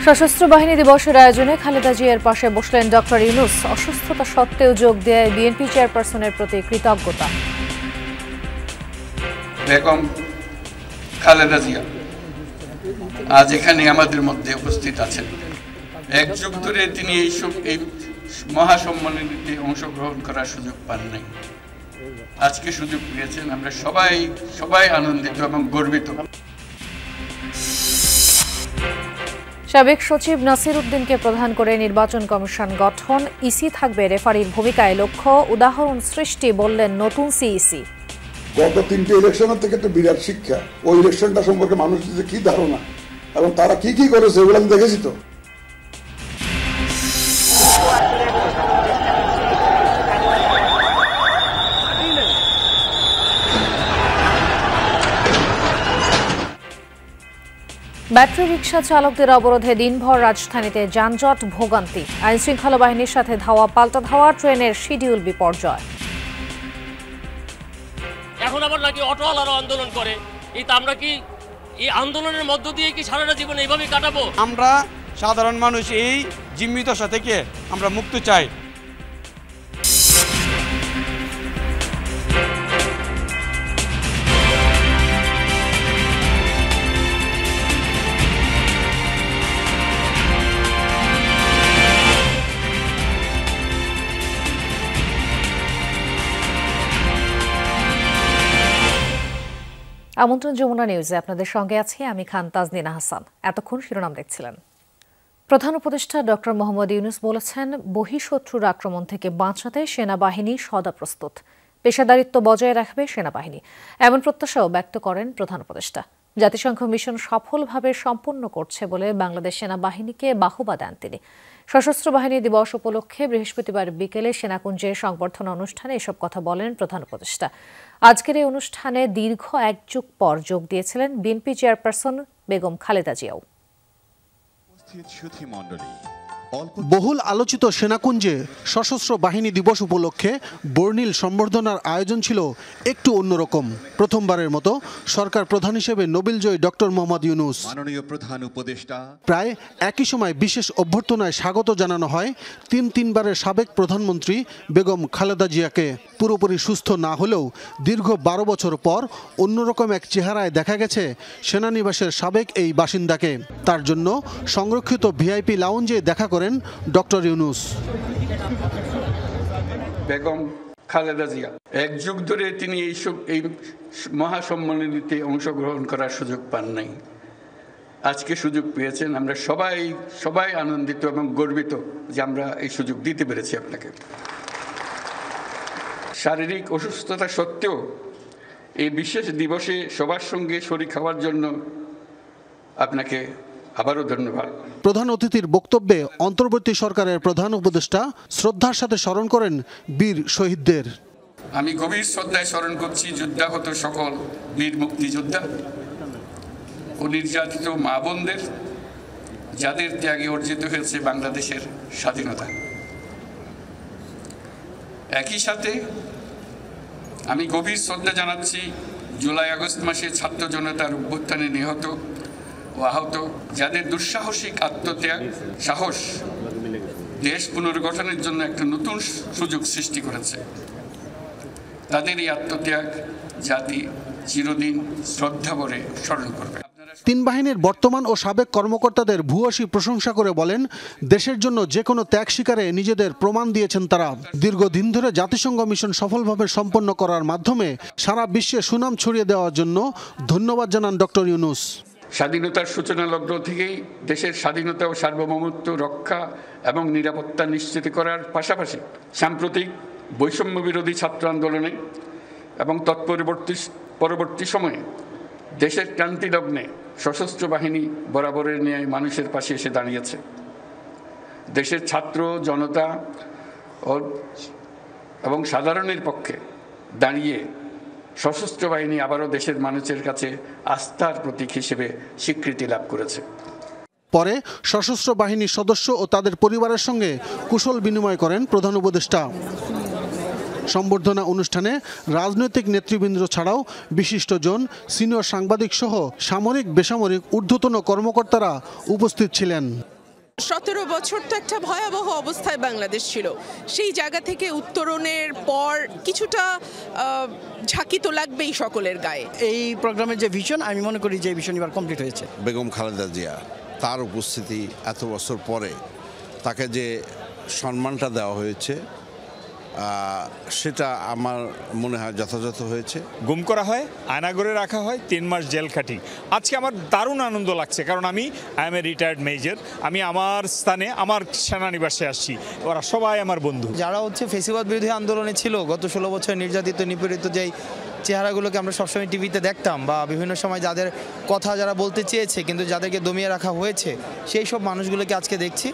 সশস্ত্র বাহিনী দিবসের আয়োজনে খালেদা জিয়ার পাশে বসলেন ডক্টর ইউনূস। অসুস্থতা সত্ত্বেও যোগ দেয় বিএনপি চেয়ারপারসনের প্রতি কৃতজ্ঞতা। বেগম খালেদা জিয়া আজ এখানে আমাদের মধ্যে উপস্থিত আছেন। এক যুগ ধরে তিনি এই মহাসম্মেলনীতে অংশগ্রহণ করার সুযোগ পান নাই। আজকে সুযোগ পেয়েছেন। আমরা সবাই আনন্দিত এবং গর্বিত। সাবেক সচিব নাসির উদ্দিনকে প্রধান করে নির্বাচন কমিশন গঠন। ইসি থাকবে রেফারির ভূমিকায়, লক্ষ্য উদাহরণ সৃষ্টি, বললেন নতুন সিইসি। গত 3টে ইলেকশনের থেকে একটা বিরাট শিক্ষা। ওই ইলেকশনটা সম্পর্কে মানুষের যে কি ধারণা এবং তারা কি কি করেছে ওগুলো আমি দেখেছি। তো ব্যাটারি রিকশা চালকদের অবরোধে দিনভর রাজধানীতে যানজট, ভোগান্তি। আইনশৃঙ্খলা বাহিনীর সাথে ধাওয়া পাল্টা ধাওয়া, ট্রেনের শিডিউল বিপর্যয়। এখন আবার নাকি অটোওয়ালারা আন্দোলন করে। আমরা কি এই আন্দোলনের মধ্য দিয়ে কি সারাটা জীবন এইভাবেই কাটাবো? আমরা সাধারণ মানুষ এই জিম্মি দশা থেকে আমরা মুক্তি চাই। আমন্ত্রণ যমুনা নিউজে আপনাদের সঙ্গে আছি আমি খান তাজনিনা হাসান। এতক্ষণ শিরোনাম দেখছিলেন। প্রধান উপদেষ্টা ডক্টর মোহাম্মদ ইউনূস বলেছেন, বহিঃশত্রুর আক্রমণ থেকে বাঁচাতে সেনাবাহিনী সদা প্রস্তুত, পেশাদারিত্ব বজায় রাখবে সেনাবাহিনী, এমন প্রত্যাশাও ব্যক্ত করেন প্রধান উপদেষ্টা। জাতিসংঘ মিশন সফলভাবে সম্পন্ন করছে বলে বাংলাদেশ সেনাবাহিনীকে বাহবা দেন তিনি। সশস্ত্র বাহিনী দিবস উপলক্ষে বৃহস্পতিবার বিকেলে সেনাকুঞ্জের সংবর্ধনা অনুষ্ঠানে এসব কথা বলেন প্রধান উপদেষ্টা। আজকের এই অনুষ্ঠানে দীর্ঘ 1 যুগ পর যোগ দিয়েছিলেন BNP chairperson Begum Khaleda Xiao. বহুল আলোচিত সেনাকুঞ্জে সশস্ত্র বাহিনী দিবস উপলক্ষে বর্ণিল সম্বর্ধনার আয়োজন ছিল একটু অন্যরকম। প্রথমবারের মতো সরকার প্রধান হিসেবে নোবেলজয়ী ডক্টর মোহাম্মদ ইউনূস, মাননীয় প্রধান উপদেষ্টা। প্রায় একই সময় বিশেষ অভ্যর্থনায় স্বাগত জানানো হয় তিনবারের সাবেক প্রধানমন্ত্রী বেগম খালেদা জিয়াকে। পুরোপুরি সুস্থ না হলেও দীর্ঘ 12 বছর পর অন্যরকম এক চেহারায় দেখা গেছে সেনানিবাসের সাবেক এই বাসিন্দাকে। তার জন্য সংরক্ষিত ভিআইপি লাউঞ্জে দেখা করেন ডক্টর ইউনূস। বেগম খালেদা জিয়া এক যুগ ধরে তিনি এই মহাসম্মেলনীতে অংশগ্রহণ করার সুযোগ পান নাই। আজকে সুযোগ পেয়েছেন। আমরা সবাই আনন্দিত এবং গর্বিত যে আমরা এই সুযোগ দিতে পেরেছি আপনাকে। শারীরিক অসুস্থতা সত্ত্বেও এই বিশেষ দিবসে সবার সঙ্গে শরীক হওয়ার জন্য আপনাকে আবারও ধন্যবাদ। প্রধান অতিথির বক্তব্যে অন্তর্বর্তী সরকারের প্রধান উপদেষ্টা শ্রদ্ধার সাথে স্মরণ করেন বীর শহীদদের। আমি গভীর শ্রদ্ধায় স্মরণ করছি যুদ্ধাহত সকল বীর মুক্তিযোদ্ধা ও নির্যাতিত মা বোনদের, যাদের ত্যাগে অর্জিত হয়েছে বাংলাদেশের স্বাধীনতা। একই সাথে আমি গভীর শ্রদ্ধা জানাচ্ছি জুলাই আগস্ট মাসে ছাত্র জনতার অভ্যুত্থানে নিহত ও আহত, যাদের দুঃসাহসিক আত্মত্যাগ সাহস দেশ পুনর্গঠনের জন্য একটা নতুন সুযোগ সৃষ্টি করেছে। তাদের এই আত্মত্যাগ জাতি চিরদিন শ্রদ্ধা ভরে স্মরণ করবে। 3 বাহিনীর বর্তমান ও সাবেক কর্মকর্তাদের ভূয়সী প্রশংসা করে বলেন, দেশের জন্য যে কোনো ত্যাগ স্বীকারে নিজেদের প্রমাণ দিয়েছেন তারা। দীর্ঘদিন ধরে জাতিসংঘ মিশন সফলভাবে সম্পন্ন করার মাধ্যমে সারা বিশ্বে সুনাম ছড়িয়ে দেওয়ার জন্য ধন্যবাদ জানান ডক্টর ইউনূস। স্বাধীনতার সূচনা লগ্ন থেকেই দেশের স্বাধীনতা ও সার্বভৌমত্ব রক্ষা এবং নিরাপত্তা নিশ্চিত করার পাশাপাশি সাম্প্রতিক বৈষম্য বিরোধী ছাত্র আন্দোলনে এবং পরবর্তী সময়ে দেশের ক্রান্তি লগ্নে সশস্ত্র বাহিনী বরাবরের ন্যায় মানুষের পাশে এসে দাঁড়িয়েছে। দেশের ছাত্র জনতা এবং সাধারণের পক্ষে দাঁড়িয়ে সশস্ত্র বাহিনী আবারও দেশের মানুষের কাছে আস্থার প্রতীক হিসেবে স্বীকৃতি লাভ করেছে। পরে সশস্ত্র বাহিনীর সদস্য ও তাদের পরিবারের সঙ্গে কুশল বিনিময় করেন প্রধান উপদেষ্টা। সম্বর্ধনা অনুষ্ঠানে রাজনৈতিক নেতৃবৃন্দ ছাড়াও বিশিষ্টজন, সিনিয়র সাংবাদিক সহ সামরিক বেসামরিক ঊর্ধ্বতন কর্মকর্তারা উপস্থিত ছিলেন। 17 বছর তো একটা ভয়াবহ অবস্থায় বাংলাদেশ ছিল। সেই জায়গা থেকে উত্তরণের পর কিছুটা ঝাঁকি তো লাগবেই সকলের গায়ে। এই প্রোগ্রামের যে ভিশন, আমি মনে করি যে ভিশন এবার কমপ্লিট হয়েছে। বেগম খালেদা জিয়া, তার উপস্থিতি এত বছর পরে তাকে যে সম্মানটা দেওয়া হয়েছে সেটা আমার মনে হয় যথাযথ হয়েছে। গুম করা হয়, আয়নাগরে রাখা হয়, 3 মাস জেল খাটি। আজকে আমার দারুণ আনন্দ লাগছে, কারণ I M a retired major. আমি আমার স্থানে আমার সেনানিবাসে আসছি, ওরা সবাই আমার বন্ধু। যারা ফেসিবাদ বিরোধী আন্দোলনে ছিল, গত 16 বছর নির্যাতিত নিপীড়িত যেই চেহারাগুলোকে আমরা সবসময় টিভিতে দেখতাম, বা বিভিন্ন সময় যাদের কথা যারা বলতে চেয়েছে কিন্তু যাদেরকে দমিয়ে রাখা হয়েছে, সেই সব মানুষগুলোকে আজকে দেখছি,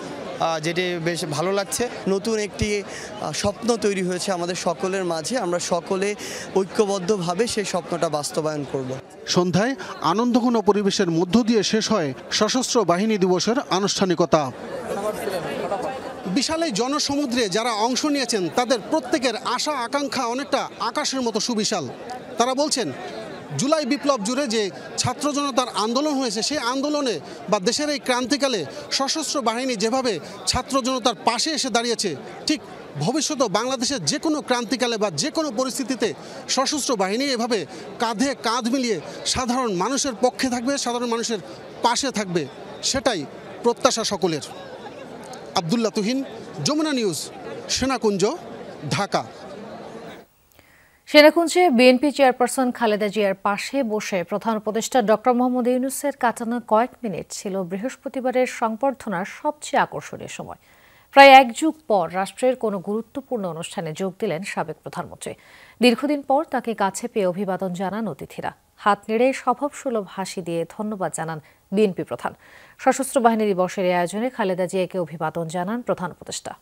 যেটি বেশ ভালো লাগছে। নতুন একটি স্বপ্ন তৈরি হয়েছে আমাদের সকলের মাঝে, আমরা সকলে ঐক্যবদ্ধভাবে সেই স্বপ্নটা বাস্তবায়ন করব। সন্ধ্যায় আনন্দঘন পরিবেশের মধ্য দিয়ে শেষ হয় সশস্ত্র বাহিনী দিবসের আনুষ্ঠানিকতা। বিশাল এই জনসমুদ্রে যারা অংশ নিয়েছেন তাদের প্রত্যেকের আশা আকাঙ্ক্ষা অনেকটা আকাশের মতো সুবিশাল। তারা বলছেন, জুলাই বিপ্লব জুড়ে যে ছাত্র জনতার আন্দোলন হয়েছে, সেই আন্দোলনে বা দেশের এই ক্রান্তিকালে সশস্ত্র বাহিনী যেভাবে ছাত্র জনতার পাশে এসে দাঁড়িয়েছে, ঠিক ভবিষ্যতেও বাংলাদেশের যে কোনো ক্রান্তিকালে বা যে কোনো পরিস্থিতিতে সশস্ত্র বাহিনী এভাবে কাঁধে কাঁধ মিলিয়ে সাধারণ মানুষের পক্ষে থাকবে, সাধারণ মানুষের পাশে থাকবে, সেটাই প্রত্যাশা সকলের। আব্দুল্লাহ তুহিন, যমুনা নিউজ, সেনাকুঞ্জ, ঢাকা। সেনাকুঞ্জে বিএনপি চেয়ারপারসন খালেদা জিয়ার পাশে বসে প্রধান উপদেষ্টা ডক্টর মোহাম্মদ ইউনূসের কাটানো কয়েক মিনিট ছিল বৃহস্পতিবারের সংবর্ধনার সবচেয়ে আকর্ষণীয় সময়। প্রায় 1 যুগ পর রাষ্ট্রের কোনো গুরুত্বপূর্ণ অনুষ্ঠানে যোগ দিলেন সাবেক প্রধানমন্ত্রী। দীর্ঘদিন পর তাকে কাছে পেয়ে অভিবাদন জানান অতিথিরা। হাত নেড়ে স্বভাবসুলভ হাসি দিয়ে ধন্যবাদ জানান বিএনপি প্রধান। সশস্ত্র বাহিনী দিবসের এই আয়োজনে খালেদা জিয়াকে অভিবাদন জানান প্রধান উপদেষ্টা।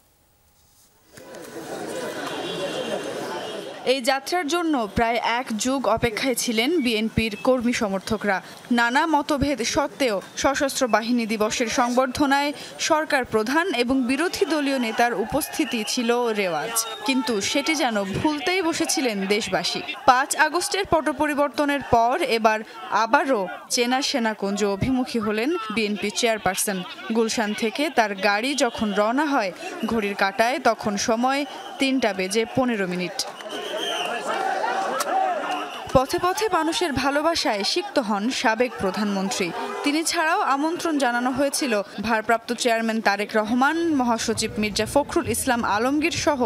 এই যাত্রার জন্য প্রায় 1 যুগ অপেক্ষায় ছিলেন বিএনপির কর্মী সমর্থকরা। নানা মতভেদ সত্ত্বেও সশস্ত্র বাহিনী দিবসের সংবর্ধনায় সরকার প্রধান এবং বিরোধী দলীয় নেতার উপস্থিতি ছিল রেওয়াজ, কিন্তু সেটি যেন ভুলতেই বসেছিলেন দেশবাসী। 5 আগস্টের পট পরিবর্তনের পর এবার আবারও চেনা সেনাকুঞ্জ অভিমুখী হলেন বিএনপি চেয়ারপারসন। গুলশান থেকে তার গাড়ি যখন রওনা হয়, ঘড়ির কাঁটায় তখন সময় 3:15। পথে পথে মানুষের ভালোবাসায় সিক্ত হন সাবেক প্রধানমন্ত্রী। তিনি ছাড়াও আমন্ত্রণ জানানো হয়েছিল ভারপ্রাপ্ত চেয়ারম্যান তারেক রহমান, মহাসচিব মির্জা ফখরুল ইসলাম আলমগীর সহ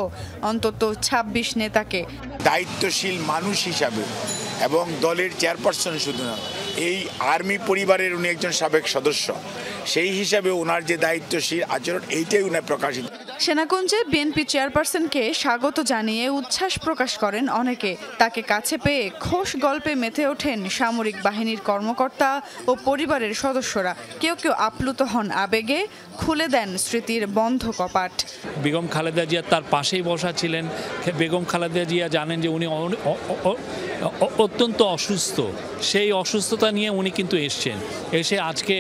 অন্তত 26 নেতাকে। দায়িত্বশীল মানুষ হিসাবে এবং দলের চেয়ারপারসন শুধু না, এই আর্মি পরিবারের উনি একজন সাবেক সদস্য, সেই হিসাবে ওনার যে দায়িত্বশীল আচরণ, এইটাই উনি প্রকাশিত। সেনাকুঞ্জে বিএনপি চেয়ারপারসনকে স্বাগত জানিয়ে উচ্ছ্বাস প্রকাশ করেন অনেকে। তাকে কাছে পেয়ে খোশ গল্পে মেতে ওঠেন সামরিক বাহিনীর কর্মকর্তা ও পরিবারের সদস্যরা। কেউ কেউ আপ্লুত হন আবেগে, খুলে দেন স্মৃতির বন্ধ কপাট। বেগম খালেদা জিয়া তার পাশেই বসা ছিলেন। বেগম খালেদা জিয়া জানেন যে উনি অত্যন্ত অসুস্থ, সেই অসুস্থতা নিয়ে উনি কিন্তু এসে আজকে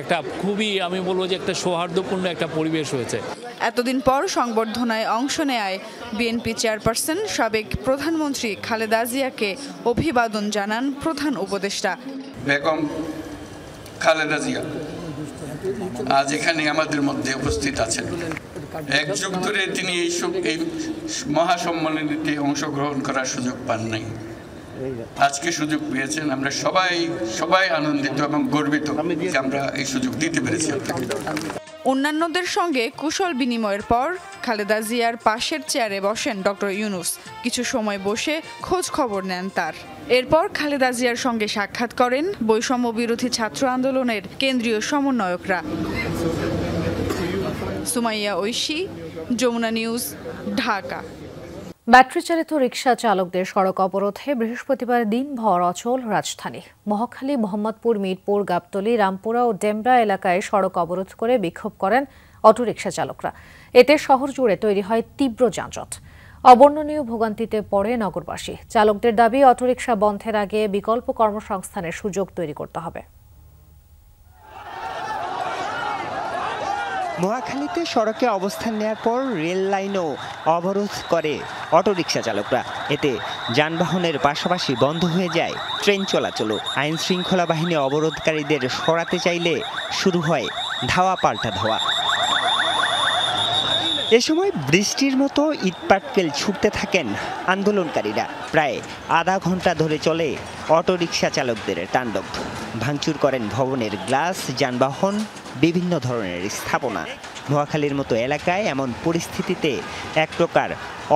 একটা খুবই, আমি বলবো যে একটা সৌহার্দ্যপূর্ণ একটা পরিবেশ হয়েছে। এতদিন পর সংবর্ধনায় অংশ নেয় বিএনপি চেয়ারপারসন সাবেক প্রধানমন্ত্রী খালেদা জিয়াকে অভিবাদন জানান প্রধান উপদেষ্টা। বেগম খালেদা জিয়া আজ এখানে আমাদের মধ্যে উপস্থিত আছেন। 1 যুগ ধরে তিনি এই মহাসম্মেলনীতে অংশগ্রহণ করার সুযোগ পান নাই, আজকে সুযোগ পেয়েছেন। আমরা সবাই আনন্দিত এবং গর্বিত যে আমরা এই সুযোগ দিতে পেরেছি আপনাকে। অন্যান্যদের সঙ্গে কুশল বিনিময়ের পর খালেদা জিয়ার পাশের চেয়ারে বসেন ডক্টর ইউনূস। কিছু সময় বসে খোঁজ খবর নেন তার। এরপর খালেদা জিয়ার সঙ্গে সাক্ষাৎ করেন বৈষম্য বিরোধী ছাত্র আন্দোলনের কেন্দ্রীয় সমন্বয়করা। সুমাইয়া ঐশী, যমুনা নিউজ, ঢাকা। ব্যাটারি চালিত রিকশা চালকদের সড়ক অবরোধে বৃহস্পতিবার দিনভর অচল রাজধানী। মহাখালী, মোহাম্মদপুর, মিরপুর, গাবতলী, রামপুরা ও ডেমরা এলাকায় সড়ক অবরোধ করে বিক্ষোভ করেন অটোরিকশা চালকরা। এতে শহর জুড়ে তৈরি হয় তীব্র যানজট। অবর্ণনীয় ভোগান্তিতে পড়ে নগরবাসী। চালকদের দাবি, অটোরিকশা বন্ধের আগে বিকল্প কর্মসংস্থানের সুযোগ তৈরি করতে হবে। মহাখালীতে সড়কে অবস্থান নেওয়ার পর রেল লাইনও অবরোধ করে অটোরিকশা চালকরা। এতে যানবাহনের পাশাপাশি বন্ধ হয়ে যায় ট্রেন চলাচলও। আইন শৃঙ্খলা বাহিনী অবরোধকারীদের সরাতে চাইলে শুরু হয় ধাওয়া পাল্টা ধাওয়া। এ সময় বৃষ্টির মতো ইটপাটকেল ছুটতে থাকেন আন্দোলনকারীরা। প্রায় আধা ঘন্টা ধরে চলে অটোরিকশা চালকদের তাণ্ডব। ভাঙচুর করেন ভবনের গ্লাস, যানবাহন, বিভিন্ন ধরনের স্থাপনা। মহাখালীর মতো এলাকায় এমন পরিস্থিতিতে এক প্রকার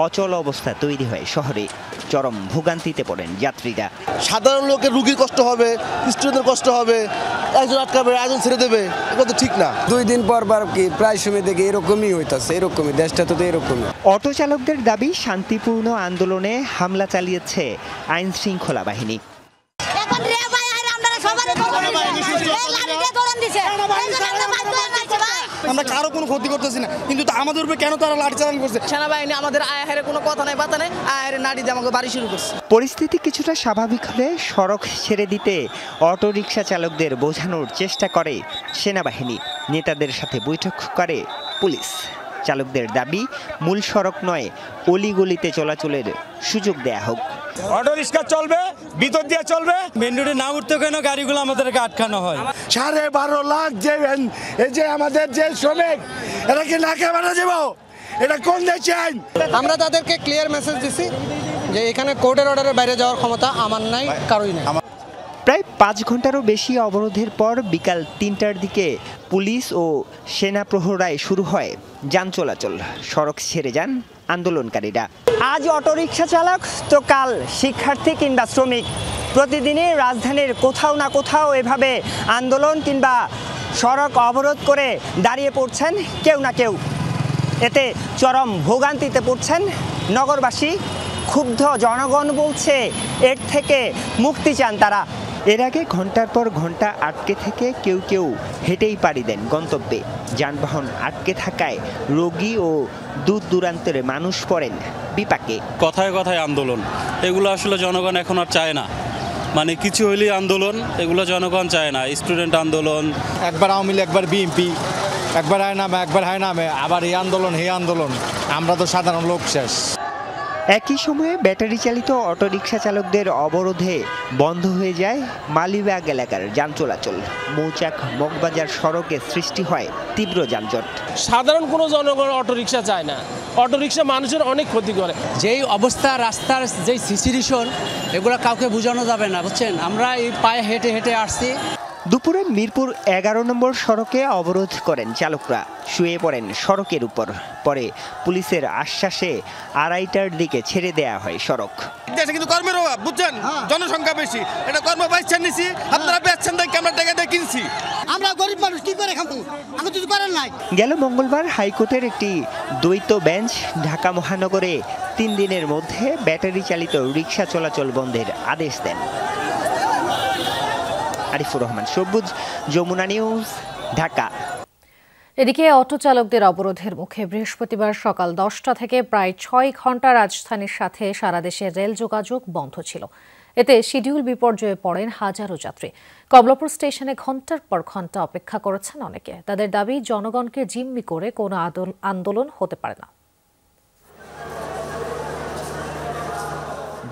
অচল অবস্থা তৈরি হয় শহরে। চরম ভোগান্তিতে পড়েন যাত্রীরা। সাধারণ লোকের রুগীর কষ্ট হবে, স্টুডেন্টের কষ্ট হবে, একজন আটকাবে একজন ছেড়ে দেবে, এটা তো ঠিক না। 2 দিন পর কি প্রায় সময় দেখে এরকমই হইতাছে, এরকমই দেশটা তো এরকমই। অটো চালকদের দাবি শান্তিপূর্ণ আন্দোলনে হামলা চালিয়েছে আইন শৃঙ্খলা বাহিনী। আমরা কারো কোনো ক্ষতি করতেছি না, কিন্তু আমাদের উপরে কেন তারা লাঠিচার্জ করছে? সেনাবাহিনী আমাদের আয়াহের কোনো কথা নাই, বাতা নাই, আয়াহের নাড়ি দিয়ে আমাকে বাড়ি শুরু করছে। পরিস্থিতি কিছুটা স্বাভাবিক হলে সড়ক ছেড়ে দিতে অটোরিকশা চালকদের বোঝানোর চেষ্টা করে সেনাবাহিনী। নেতাদের সাথে বৈঠক করে পুলিশ। চালকদের দাবি মূল সড়ক নয়, অলিগলিতে চলাচলের সুযোগ দেয়া হোক। অটো রিক্সা চলবে, ভিতর দিয়ে চলবে, মেন রোডে না উঠতে কেন গাড়িগুলো আমাদেরকে আটকানো হয়। 12.5 লাখ এই যে আমাদের যে শ্রমিক, এটাকে নাকে বানা যাবো, এটা কোন দেশে আইন? আমরা তাদেরকে ক্লিয়ার মেসেজ দিছি যে এখানে কোর্টের অর্ডারের বাইরে যাওয়ার ক্ষমতা আমার নাই, কারোই নাই। প্রায় 5 ঘন্টারও বেশি অবরোধের পর বিকাল 3টার দিকে পুলিশ ও সেনা প্রহরায় শুরু হয় যান চলাচল। সড়ক ছেড়ে যান আন্দোলনকারীরা। আজ অটোরিকশা চালক তো কাল শিক্ষার্থী কিংবা শ্রমিক। প্রতিদিনই রাজধানীর কোথাও না কোথাও এভাবে আন্দোলন কিংবা সড়ক অবরোধ করে দাঁড়িয়ে পড়ছেন কেউ না কেউ। এতে চরম ভোগান্তিতে পড়ছেন নগরবাসী। ক্ষুব্ধ জনগণ বলছে এর থেকে মুক্তি চান তারা। এর আগে ঘন্টার পর ঘন্টা আটকে থেকে কেউ কেউ হেঁটেই পাড়ি দেন গন্তব্যে। যানবাহন আটকে থাকায় রোগী ও দূর দূরান্তের মানুষ পড়েন বিপাকে। কথায় কথায় আন্দোলন, এগুলো আসলে জনগণ এখন আর চায় না। মানে কিছু হইলেই আন্দোলন, এগুলো জনগণ চায় না। স্টুডেন্ট আন্দোলন, একবার আওয়ামী লীগ, একবার বিএনপি, একবার হায় নামে, একবার হায় নামে, আবার এই আন্দোলন হে আন্দোলন। আমরা তো সাধারণ লোক শেষ। একই সময়ে ব্যাটারি চালিত অটোরিকশা চালকদের অবরোধে বন্ধ হয়ে যায় মালিবাগ এলাকার যান চলাচল। মৌচাক মগবাজার সড়কে সৃষ্টি হয় তীব্র যানজট। সাধারণ কোনো জনগণ অটোরিকশা চায় না। অটোরিকশা মানুষের অনেক ক্ষতি করে। যেই অবস্থা রাস্তার যেই সিচুয়েশন, এগুলো কাউকে বোঝানো যাবে না, বুঝছেন। আমরা এই পায়ে হেঁটে হেঁটে আসছি। দুপুরে মিরপুর 11 নম্বর সড়কে অবরোধ করেন চালকরা। শুয়ে পড়েন সড়কের উপর। পরে পুলিশের আশ্বাসে 2:30টার দিকে ছেড়ে দেয়া হয় সড়ক। দেশে কিন্তু কর্মের অভাব, বুঝছেন, জনসংখ্যা বেশি, এটা কর্ম পাইছেন নিছি, আপনারা পেয়েছেন দেখে আমরা টাকা দিয়ে কিনছি। আমরা গরিব মানুষ কি করে খাবো, আমি কিছু করার নাই। গেল মঙ্গলবার হাইকোর্টের একটি দ্বৈত বেঞ্চ ঢাকা মহানগরে 3 দিনের মধ্যে ব্যাটারি চালিত রিক্সা চলাচল বন্ধের আদেশ দেন। আরিফুর রহমান সবুজ, যমুনা নিউজ, ঢাকা। এদিকে অটো চালকদের অবরোধের মুখে বৃহস্পতিবার সকাল 10টা থেকে প্রায় 6 ঘন্টা রাজধানীর সাথে সারা দেশে রেল যোগাযোগ বন্ধ ছিল। এতে শিডিউল বিপর্যয়ে পড়েন হাজারো যাত্রী। কমলাপুর স্টেশনে ঘন্টার পর ঘন্টা অপেক্ষা করেছেন অনেকে। তাদের দাবি জনগণকে জিম্মি করে কোনো আন্দোলন হতে পারে না।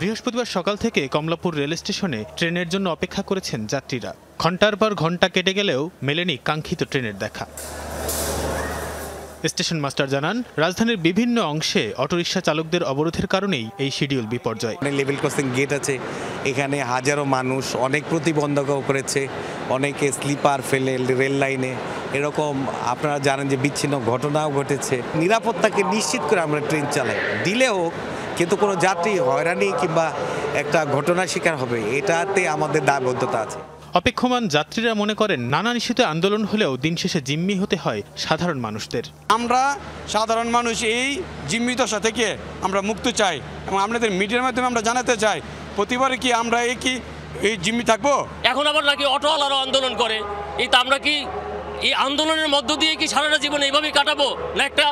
বৃহস্পতিবার সকাল থেকে কমলাপুর রেল স্টেশনে ট্রেনের জন্য অপেক্ষা করেছেন যাত্রীরা। ঘন্টার পর ঘন্টা কেটে গেলেও মেলেনি কাঙ্ক্ষিত ট্রেনের দেখা। স্টেশন মাস্টার জানান, রাজধানীর বিভিন্ন অংশে অটোরিকশা চালকদের অবরোধের কারণেই এই শিডিউল বিপর্যয়। লেভেল ক্রসিং গেট আছে, এখানে হাজারো মানুষ, অনেক প্রতিবন্ধকও করেছে, অনেকে স্লিপার ফেলে রেল লাইনে। এরকম আপনারা জানেন যে বিচ্ছিন্ন ঘটনাও ঘটেছে। নিরাপত্তাকে নিশ্চিত করে আমরা ট্রেন চালাই, দিলেও কিন্তু কোনো যাত্রী হয়রানি কিংবা একটা ঘটনার শিকার হবে, এটাতে আমাদের দায়বদ্ধতা আছে। অপেক্ষমান যাত্রীরা মনে করেন, নানা ইস্যুতে আন্দোলন হলেও দিন শেষে জিম্মি হতে হয় সাধারণ মানুষদের। আমরা সাধারণ মানুষ এই জিম্মি দশা থেকে আমরা মুক্তি চাই এবং আপনাদের মিডিয়ার মাধ্যমে আমরা জানাতে চাই, প্রতিবারে কি আমরা এই জিম্মি থাকবো? এখন আবার নাকি অটোওয়ালারা আন্দোলন করে। এই তো আমরা কি এই আন্দোলনের মধ্য দিয়ে কি সারাটা জীবন এইভাবেই কাটাবো, না একটা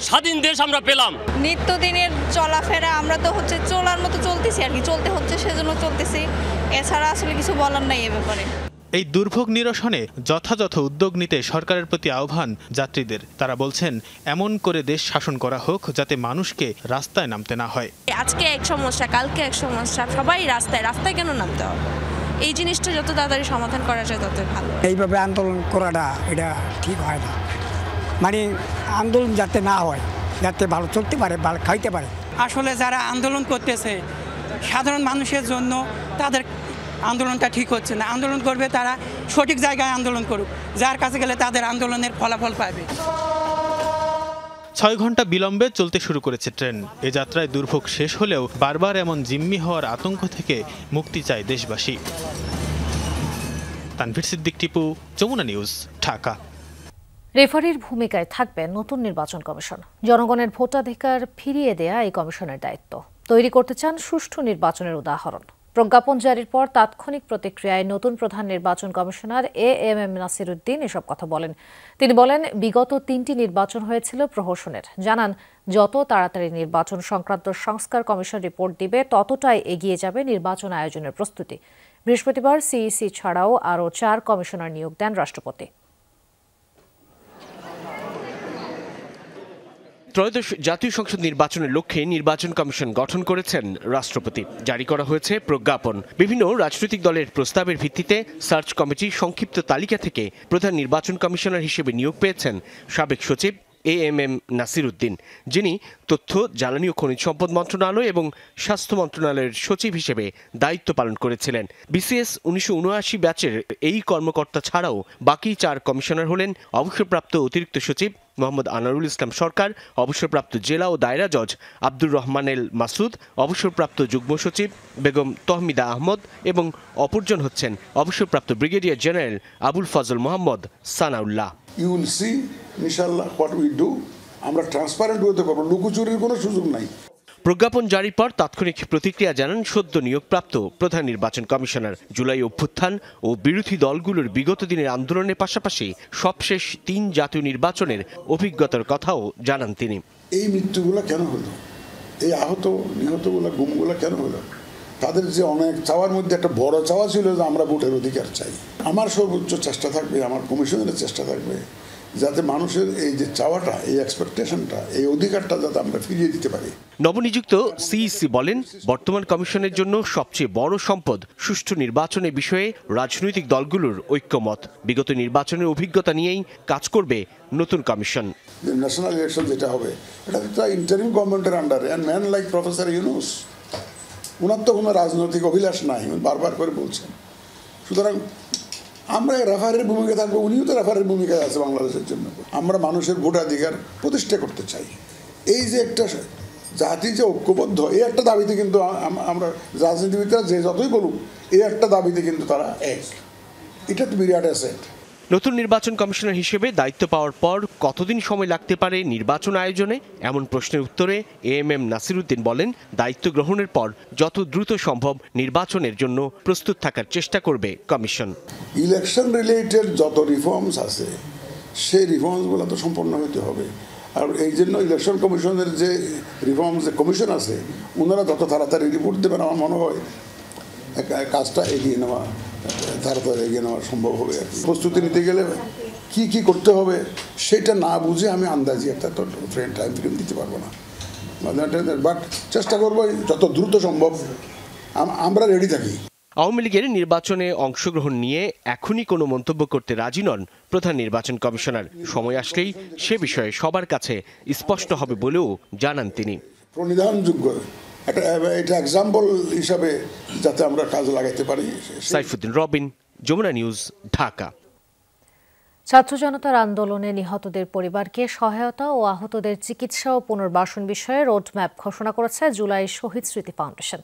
স্বাধীন দেশ আমরা পেলাম? নিত্যদিনের চলাফেরা আমরা তো চলার মতো চলতেছি আর কি, চলতে হচ্ছে সেজন্য চলতেছি, এছাড়া আসলে কিছু বলার নাই এ ব্যাপারে। এই দুর্ভোগ নিরসনে যথাযথ উদ্যোগ নিতে সরকারের প্রতি আহ্বান যাত্রীদের। তারা বলছেন এমন করে দেশ শাসন করা হোক যাতে মানুষকে রাস্তায় নামতে না হয়। আজকে এক সমস্যা, কালকে এক সমস্যা, সবাই রাস্তায় কেন নামতে হবে? এই জিনিসটা যত তাড়াতাড়ি সমাধান করা যায় তত ভালো। এইভাবে আন্দোলন করাটা এটা ঠিক হয় না, মানে আন্দোলন যাতে না হয়, যাতে ভালো চলতে পারে, ভালো খাইতে পারে। আসলে যারা আন্দোলন করতেছে সাধারণ মানুষের জন্য, তাদের আন্দোলনটা ঠিক হচ্ছে না। আন্দোলন করবে তারা সঠিক জায়গায় আন্দোলন করুক, যার কাছে গেলে তাদের আন্দোলনের ফলাফল পাবে। 6 ঘন্টা বিলম্বে চলতে শুরু করেছে ট্রেন। এ যাত্রায় দুর্ভোগ শেষ হলেও বারবার এমন জিম্মি হওয়ার আতঙ্ক থেকে মুক্তি চায় দেশবাসী। তানভীর সিদ্দিক টিপু, যমুনা নিউজ, ঢাকা। রেফারির ভূমিকায় থাকবে নতুন নির্বাচন কমিশন। জনগণের ভোটাধিকার ফিরিয়ে দেয়া এই কমিশনের দায়িত্ব। তৈরি করতে চান সুষ্ঠু নির্বাচনের উদাহরণ। প্রজ্ঞাপন জারির পর তাৎক্ষণিক প্রতিক্রিয়ায় নতুন প্রধান নির্বাচন কমিশনার এএমএম নাসির উদ্দিন এসব কথা বলেন। তিনি বলেন, বিগত 3টি নির্বাচন হয়েছিল প্রহসনের। জানান, যত তাড়াতাড়ি নির্বাচন সংক্রান্ত সংস্কার কমিশন রিপোর্ট দিবে ততটাই এগিয়ে যাবে নির্বাচন আয়োজনের প্রস্তুতি। বৃহস্পতিবার সিইসি ছাড়াও আরও 4 কমিশনার নিয়োগ দেন রাষ্ট্রপতি। ত্রয়োদশ জাতীয় সংসদ নির্বাচনের লক্ষ্যে নির্বাচন কমিশন গঠন করেছেন রাষ্ট্রপতি। জারি করা হয়েছে প্রজ্ঞাপন। বিভিন্ন রাজনৈতিক দলের প্রস্তাবের ভিত্তিতে সার্চ কমিটির সংক্ষিপ্ত তালিকা থেকে প্রধান নির্বাচন কমিশনার হিসেবে নিয়োগ পেয়েছেন সাবেক সচিব এএমএম নাসির উদ্দিন, যিনি তথ্য, জ্বালানি ও খনিজ সম্পদ মন্ত্রণালয় এবং স্বাস্থ্য মন্ত্রণালয়ের সচিব হিসেবে দায়িত্ব পালন করেছিলেন। বিসিএস 1979 ব্যাচের এই কর্মকর্তা ছাড়াও বাকি 4 কমিশনার হলেন অবসরপ্রাপ্ত অতিরিক্ত সচিব মোহাম্মদ আনারুল ইসলাম সরকার, অবসরপ্রাপ্ত জেলা ও দায়রা জজ আব্দুর রহমানেল মাসুদ, অবসরপ্রাপ্ত যুগ্ম সচিব বেগম তহমিদা আহমদ এবং অপরজন হচ্ছেন অবসরপ্রাপ্ত brigadier general Abul Fazal Mohammad Sanaullah. You will see ইনশাআল্লাহ হোয়াট উই ডু। আমরা ট্রান্সপারেন্ট হতে পারবো, লুকোচুরির কোনো সুযোগ নাই। প্রজ্ঞাপন জারির পর তাৎক্ষণিক প্রতিক্রিয়া জানান সদ্য নিয়োগপ্রাপ্ত প্রধান নির্বাচন কমিশনার। জুলাই অভ্যুত্থান ও বিরোধী দলগুলোর বিগত দিনের আন্দোলনের পাশাপাশি সবশেষ 3 জাতীয় নির্বাচনের অভিজ্ঞতার কথাও জানান তিনি। এই মৃত্যুগুলো কেন হলো, এই আহত নিহতগুলো, গুমগুলো কেন হলো? তাদের যে অনেক চাওয়ার মধ্যে একটা বড় চাওয়া ছিল যে আমরা ভোটের অধিকার চাই। আমার সর্বোচ্চ চেষ্টা থাকবে, আমার কমিশনের চেষ্টা থাকবে যাতে মানুষের এই যে চাওয়াটা, এই এক্সপেকটেশনটা, এই অধিকারটা যাতে আমরা ফিরিয়ে দিতে পারি। নবনিযুক্ত সিইসি বলেন, বর্তমান কমিশনের জন্য সবচেয়ে বড় সম্পদ সুষ্ঠু নির্বাচনের বিষয়ে রাজনৈতিক দলগুলোর ঐক্যমত। বিগত নির্বাচনের অভিজ্ঞতা নিয়েই কাজ করবে নতুন কমিশন। ন্যাশনাল ইলেকশন যেটা হবে এটা একটা ইন্টারিম গভর্নমেন্টের আন্ডারে। And man like professor Yunus, ওনার তো কোনো রাজনৈতিক অভিলাষ নাই, বারবার করে বলছেন। সুতরাং আমরা রেফারের ভূমিকা থাকবো, উনিও তো রেফারের ভূমিকায় আছে বাংলাদেশের জন্য। আমরা মানুষের ভোটাধিকার প্রতিষ্ঠা করতে চাই। এই যে একটা জাতি যে ঐক্যবদ্ধ, এই একটা দাবিতে কিন্তু আমরা রাজনীতিবিদরা যে যতই বলুক, এই একটা দাবিতে কিন্তু তারা এক। এটা তো বিরাট অ্যাসেট। নতুন নির্বাচন কমিশনার হিসেবে দায়িত্ব পাওয়ার পর কতদিন সময় লাগতে পারে নির্বাচন আয়োজনে? এমন প্রশ্নের উত্তরে এএমএম নাসির উদ্দিন বলেন, দায়িত্ব গ্রহণের পর যত দ্রুত সম্ভব নির্বাচনের জন্য প্রস্তুত থাকার চেষ্টা করবে কমিশন। ইলেকশন রিলেটেড যত রিফর্মস আছে সেই রিফর্মসগুলো তো সম্পন্ন হতে হবে। আর এই জন্য ইলেকশন কমিশনের যে রিফর্মস যে কমিশন আছে, ওনারা যত তাড়াতাড়ি রিপোর্ট দেবেন আমার মনে হয় কাজটা এগিয়ে নেওয়া, তাড়াতাড়ি এগিয়ে নেওয়া সম্ভব হবে। আর কি প্রস্তুতি নিতে গেলে কি কি করতে হবে সেটা না বুঝে আমি আন্দাজি একটা তো টাইম ফ্রেম দিতে পারবো না, বাট চেষ্টা করবো যত দ্রুত সম্ভব। আমরা রেডি থাকি। আওয়ামী লীগের নির্বাচনে অংশগ্রহণ নিয়ে এখনই কোনো মন্তব্য করতে রাজি নন প্রধান নির্বাচন কমিশনার। সময় আসলেই সে বিষয়ে সবার কাছে স্পষ্ট হবে বলেও জানান তিনি। প্রণিধানযোগ্য এটা এক্সাম্পল হিসাবে যাতে আমরা কাজে লাগাইতে পারি। সাইফুদ্দিন রবিন, যমুনা নিউজ, ঢাকা। ছাত্র জনতার আন্দোলনে নিহতদের পরিবারকে সহায়তা ও আহতদের চিকিৎসা ও পুনর্বাসন বিষয়ে রোডম্যাপ ঘোষণা করেছে জুলাই শহীদ স্মৃতি ফাউন্ডেশন।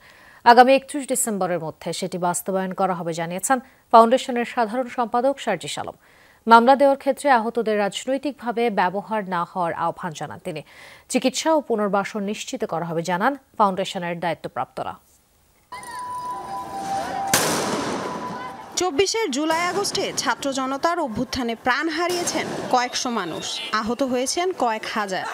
আগামী 31 ডিসেম্বরের মধ্যে সেটি বাস্তবায়ন করা হবে জানিয়েছেন ফাউন্ডেশনের সাধারণ সম্পাদক সার্জিস আলম। মামলা দেওয়ার ক্ষেত্রে আহতদের রাজনৈতিকভাবে ব্যবহার না হওয়ার আহ্বান জানান তিনি। চিকিৎসা ও পুনর্বাসন নিশ্চিত করা হবে জানান ফাউন্ডেশনের দায়িত্বপ্রাপ্তরা। 24 জুলাই আগস্টে ছাত্র জনতার অভ্যুত্থানে প্রাণ হারিয়েছেন কয়েকশো মানুষ, আহত হয়েছেন কয়েক হাজার।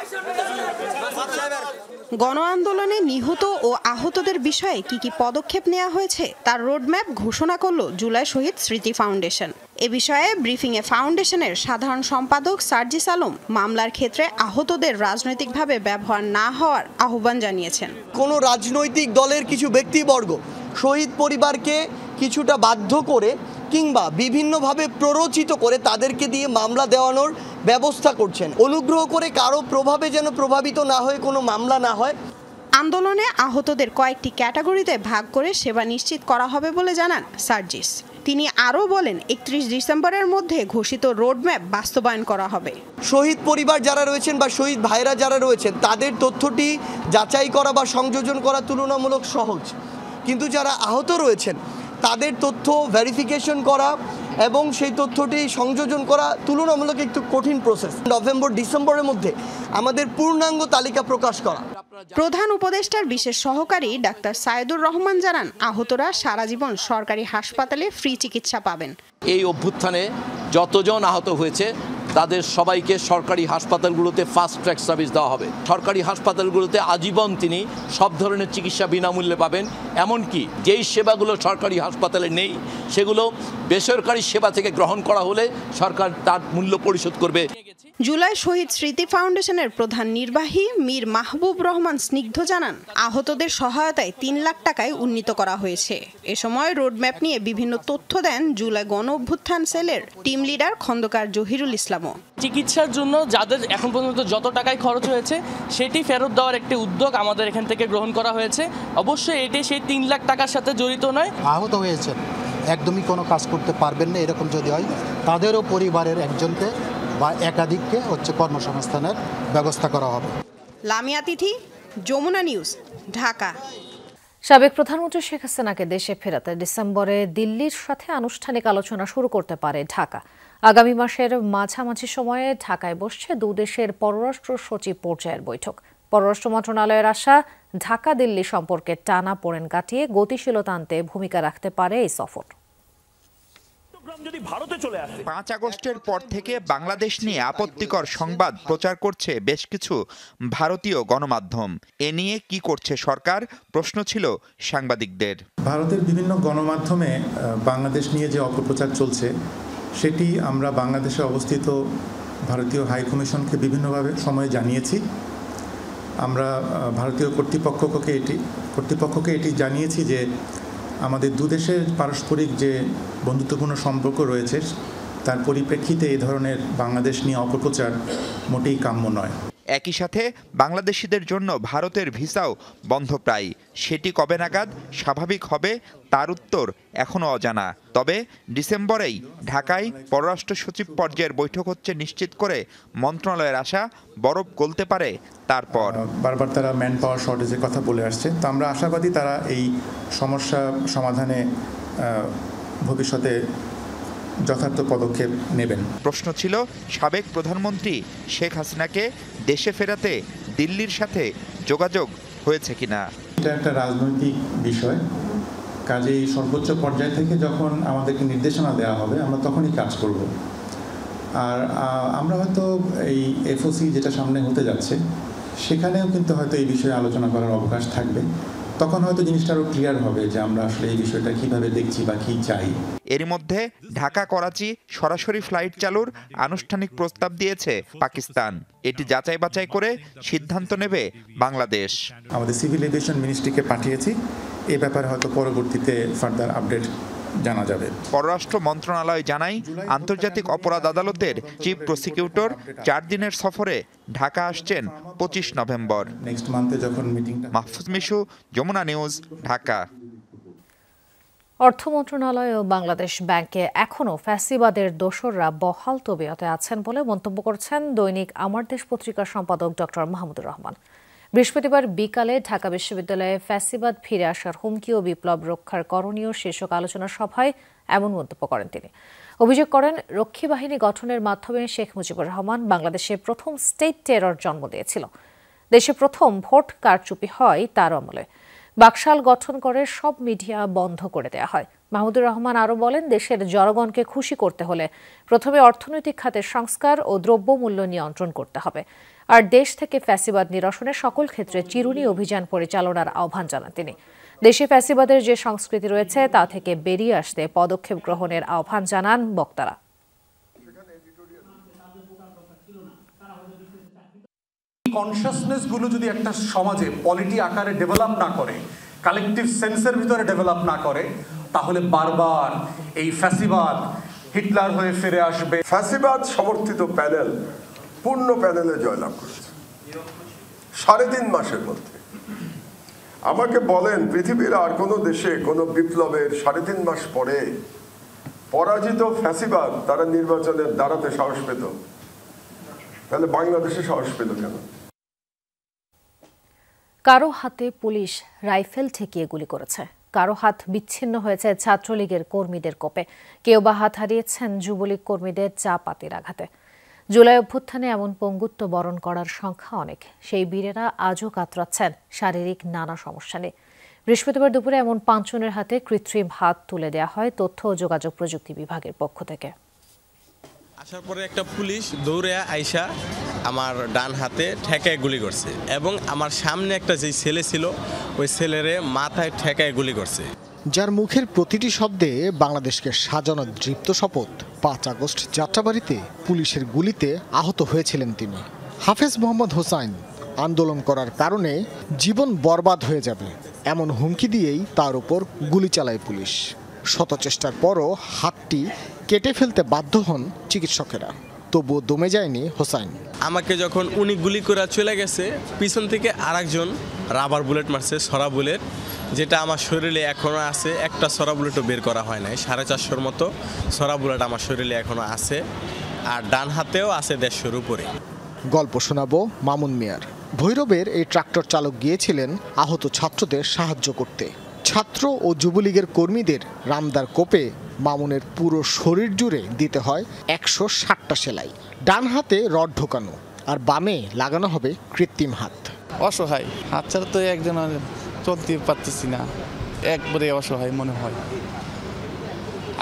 গণ আন্দোলনে নিহত ও আহতদের বিষয়ে কি পদক্ষেপ নেওয়া হয়েছে তার রোডম্যাপ ঘোষণা করল জুলাই শহীদ স্মৃতি ফাউন্ডেশন। এ বিষয়ে ব্রিফিংয়ে ফাউন্ডেশনের সাধারণ সম্পাদক সার্জিস আলম মামলার ক্ষেত্রে আহতদের রাজনৈতিকভাবে ব্যবহার না হওয়ার আহ্বান জানিয়েছেন। কোনো রাজনৈতিক দলের কিছু ব্যক্তিবর্গ শহীদ পরিবারকে কিছুটা বাধ্য করে কিংবা বিভিন্নভাবে প্ররোচিত করে তাদেরকে দিয়ে মামলা দেওয়ানোর ব্যবস্থা করছেন। অনুগ্রহ করে কারো প্রভাবে যেন প্রভাবিত না হয়ে কোনো মামলা না হয়। আন্দোলনে আহতদের কয়েকটি ক্যাটাগরিতে ভাগ করে সেবা নিশ্চিত করা হবে বলে জানান সার্জিস। তিনি আরও বলেন 31 ডিসেম্বরের মধ্যে ঘোষিত রোডম্যাপ বাস্তবায়ন করা হবে। শহীদ পরিবার যারা রয়েছেন বা শহীদ ভাইরা যারা রয়েছেন তাদের তথ্যটি যাচাই করা বা সংযোজন করা তুলনামূলক সহজ, কিন্তু যারা আহত রয়েছেন তাদের তথ্য ভেরিফিকেশন করা এবং সেই তথ্যটি সংযোজন করা তুলনামূলক একটু কঠিন প্রসেস। নভেম্বর ডিসেম্বরের মধ্যে আমাদের পূর্ণাঙ্গ তালিকা প্রকাশ করা। প্রধান উপদেষ্টার বিশেষ সহকারী ডাক্তার সাইদুর রহমান জানান আহতরা সারা জীবন সরকারি হাসপাতালে ফ্রি চিকিৎসা পাবেন। এই অভ্যুত্থানে যতজন আহত হয়েছে তাদের সবাইকে সরকারি হাসপাতালগুলোতে ফাস্ট ট্র্যাক সার্ভিস দেওয়া হবে। সরকারি হাসপাতালগুলোতে আজীবন তিনি সব ধরনের চিকিৎসা বিনামূল্যে পাবেন। এমনকি যেই সেবাগুলো সরকারি হাসপাতালে নেই সেগুলো বেসরকারি সেবা থেকে গ্রহণ করা হলে সরকার তার মূল্য পরিশোধ করবে। জুলাই শহীদ স্মৃতি ফাউন্ডেশনের প্রধান নির্বাহী মীর মাহবুব রহমান স্নিগ্ধ জানান আহতদের সহায়তায় 3 লাখ টাকায় উন্নীত করা হয়েছে। এ সময় রোডম্যাপ নিয়ে বিভিন্ন তথ্য দেন জুলাই গণ অভ্যুত্থান সেলের টিম লিডার খন্দকার জহিরুল ইসলাম। চিকিৎসার জন্য যাদের এখন পর্যন্ত যত টাকায় খরচ হয়েছে সেটি ফেরত দেওয়ার একটি উদ্যোগ আমাদের এখান থেকে গ্রহণ করা হয়েছে। অবশ্যই এটি সেই 3 লাখ টাকার সাথে জড়িত নয়। আহত হয়েছে একদমই কোনো কাজ করতে পারবেন না এরকম যদি হয় তাদেরও পরিবারের একজনকে বা একাধিককে কর্মসংস্থানের ব্যবস্থা করা হবে। লামিয়া তিথি, যমুনা নিউজ, ঢাকা। সাবেক প্রধানমন্ত্রী শেখ হাসিনাকে দেশে ফেরাতে ডিসেম্বরে দিল্লির সাথে আনুষ্ঠানিক আলোচনা শুরু করতে পারে ঢাকা। আগামী মাসের মাঝামাঝি সময়ে ঢাকায় বসছে দুদেশের পররাষ্ট্র সচিব পর্যায়ের বৈঠক। পররাষ্ট্র মন্ত্রণালয়ের আশা ঢাকা দিল্লি সম্পর্কে টানাপোড়েন কাটিয়ে গতিশীলতা আনতে ভূমিকা রাখতে পারে এই সফর। 5 আগস্টের পর থেকে বাংলাদেশ নিয়ে আপত্তিকর সংবাদ প্রচার করছে বেশ কিছু ভারতীয় গণমাধ্যম। এ নিয়ে কি করছে সরকার প্রশ্ন ছিল সাংবাদিকদের। ভারতের বিভিন্ন গণমাধ্যমে বাংলাদেশ নিয়ে যে অপপ্রচার চলছে সেটি আমরা বাংলাদেশে অবস্থিত ভারতীয় হাই কমিশনকে বিভিন্নভাবে সময়ে জানিয়েছি। আমরা ভারতীয় কর্তৃপক্ষকে এটি জানিয়েছি যে আমাদের দুদেশের পারস্পরিক যে বন্ধুত্বপূর্ণ সম্পর্ক রয়েছে তার পরিপ্রেক্ষিতে এই ধরনের বাংলাদেশ নিয়ে অপপ্রচার মোটেই কাম্য নয়। একই সাথে বাংলাদেশিদের জন্য ভারতের ভিসাও বন্ধ প্রায়। সেটি কবে নাগাদ স্বাভাবিক হবে তার উত্তর এখনও অজানা। তবে ডিসেম্বরেই ঢাকায় পররাষ্ট্র সচিব পর্যায়ের বৈঠক হচ্ছে নিশ্চিত করে মন্ত্রণালয়ের আশা বরফ গলতে পারে তারপর। বারবার তারা ম্যান পাওয়ার শর্টেজের কথা বলে আসছে, তো আমরা আশাবাদী তারা এই সমস্যা সমাধানে ভবিষ্যতে যথার্থ পদক্ষেপ নেবেন। প্রশ্ন ছিল সাবেক প্রধানমন্ত্রী শেখ হাসিনাকে দেশে ফেরাতে দিল্লির সাথে যোগাযোগ হয়েছে কিনা। এটা একটা রাজনৈতিক বিষয়, কাজেই সর্বোচ্চ পর্যায় থেকে যখন আমাদেরকে নির্দেশনা দেওয়া হবে আমরা তখনই কাজ করব। আর আমরা হয়তো এই এফওসি যেটা সামনে হতে যাচ্ছে সেখানেও কিন্তু হয়তো এই বিষয়ে আলোচনা করার অবকাশ থাকবে। তখন হয়তো জিনিসটা আরও ক্লিয়ার হবে যে আমরা আসলে এই বিষয়টা কিভাবে দেখছি বা কি চাই। এর মধ্যে ঢাকা করাচি সরাসরি ফ্লাইট চালুর আনুষ্ঠানিক প্রস্তাব দিয়েছে পাকিস্তান। এটি যাচাই বাছাই করে সিদ্ধান্ত নেবে বাংলাদেশ। আমাদের সিভিল এভিয়েশন মিনিস্ট্রিকে পাঠিয়েছি, এ ব্যাপারে হয়তো পরবর্তীতে ফার্দার আপডেট জানা যাবে। পররাষ্ট্র মন্ত্রণালয় জানায় আন্তর্জাতিক অপরাধ আদালতের চিফ প্রসিকিউটর 4 দিনের সফরে ঢাকা আসছেন 25 নভেম্বর। নেক্সট মান্থে যখন মিটিংটা। মাহফুজ মিশু, যমুনা নিউজ, ঢাকা। অর্থ মন্ত্রণালয় ও বাংলাদেশ ব্যাংকে এখনও ফ্যাসিবাদের দোসররা বহাল তবিয়তে আছেন বলে মন্তব্য করছেন দৈনিক আমার দেশ পত্রিকার সম্পাদক ডক্টর মাহমুদুর রহমান। বৃহস্পতিবার বিকালে ঢাকা বিশ্ববিদ্যালয়ে ফ্যাসিবাদ ফিরে আসার হুমকি ও বিপ্লব রক্ষার করণীয় শীর্ষক আলোচনা সভায় এমন মন্তব্য করেন তিনি। অভিযোগ করেন রক্ষী বাহিনী গঠনের মাধ্যমে শেখ মুজিবুর রহমান বাংলাদেশে প্রথম স্টেট টেরর জন্ম দিয়েছিল। দেশে প্রথম ভোট কারচুপি হয় তার আমলে। বাকশাল গঠন করে সব মিডিয়া বন্ধ করে দেওয়া হয়। মাহমুদুর রহমান আরও বলেন, দেশের জনগণকে খুশি করতে হলে প্রথমে অর্থনৈতিক খাতের সংস্কার ও দ্রব্যমূল্য নিয়ন্ত্রণ করতে হবে। আর দেশ থেকে ফ্যাসিবাদ নিরসনের সকল ক্ষেত্রে চিরুনি অভিযান পরিচালনার আহ্বান জানান তিনি। দেশে ফ্যাসিবাদের যে সংস্কৃতি রয়েছে তা থেকে বেরিয়ে আসতে পদক্ষেপ গ্রহণের আহ্বান জানান বক্তারা। কনশাসনেসগুলো যদি একটা সমাজে পলিটি আকারে ডেভেলপ না করে, কালেকটিভ সেন্সের ভিতরে ডেভেলপ না করে, তাহলে বারবার এই ফ্যাসিবাদ হিটলার হয়ে ফিরে আসবে। ফ্যাসিবাদ সমর্থিত প্যানেল পূর্ণ প্যানেলে জয়লাভ করেছে 3.5 মাসের মধ্যে। আমাকে বলেন, পৃথিবীর আর কোনো দেশে কোনো বিপ্লবের 3.5 মাস পরে পরাজিত ফ্যাসিবাদ তারা নির্বাচনে দাঁড়াতে সাহস পেত? তাহলে বাংলাদেশে সাহস পেল কেন? কারো হাতে পুলিশ রাইফেল ঠেকিয়ে গুলি করেছে, কারো হাত বিচ্ছিন্ন হয়েছে ছাত্রলীগের কর্মীদের কোপে, কেউ বা হাত হারিয়েছেন যুবলীগ কর্মীদের চাপাতির আঘাতে। জুলাই অভ্যুত্থানে এমন পঙ্গুত্ব বরণ করার সংখ্যা অনেক। সেই বীরেরা আজও কাতরাচ্ছেন শারীরিক নানা সমস্যা নিয়ে। বৃহস্পতিবার দুপুরে এমন 5 জনের হাতে কৃত্রিম হাত তুলে দেওয়া হয় তথ্য ও যোগাযোগ প্রযুক্তি বিভাগের পক্ষ থেকে। আসার পরে একটা পুলিশ দৌড়ে আইসা আমার ডান হাতে ঠেকায় গুলি করছে এবং আমার সামনে একটা যে ছেলে ছিল ওই ছেলেরে মাথায় ঠেকায় গুলি করছে। যার মুখের প্রতিটি শব্দে বাংলাদেশকে সাজানো দৃপ্ত শপথ। 5 আগস্ট যাত্রাবাড়িতে পুলিশের গুলিতে আহত হয়েছিলেন তিনি। হাফেজ মোহাম্মদ হোসাইন আন্দোলন করার কারণে জীবন বরবাদ হয়ে যাবে এমন হুমকি দিয়েই তার উপর গুলি চালায় পুলিশ। শত চেষ্টার পরও হাতটি কেটে ফেলতে বাধ্য হন চিকিৎসকেরা, তবুও দমে যায়নি হোসাইন। আমাকে যখন উনি গুলি করে চলে গেছে, পিছন থেকে আরেকজন রাবার বুলেট মারছে, সরা বুলেট, যেটা আমার শরীরে এখনো আছে। একটা সরা বুলেটও বের করা হয় নাই। 450 মতো সরা বুলেট আমার শরীরে এখনো আছে, আর ডান হাতেও আছে 150-এর উপরে। গল্প শোনাবো মামুন মিয়ার। ভৈরবের এই ট্রাক্টর চালক গিয়েছিলেন আহত ছাত্রদের সাহায্য করতে। ছাত্র ও যুবলীগের কর্মীদের রামদার কোপে মামুনের পুরো শরীর জুড়ে দিতে হয় 160টা সেলাই। ডান হাতে রড ঢোকানো আর বামে লাগানো হবে কৃত্রিম হাত। অসহায়, হাত ছাড়া তো একজন চলতে পারতেছি না, একবারে অসহায় মনে হয়।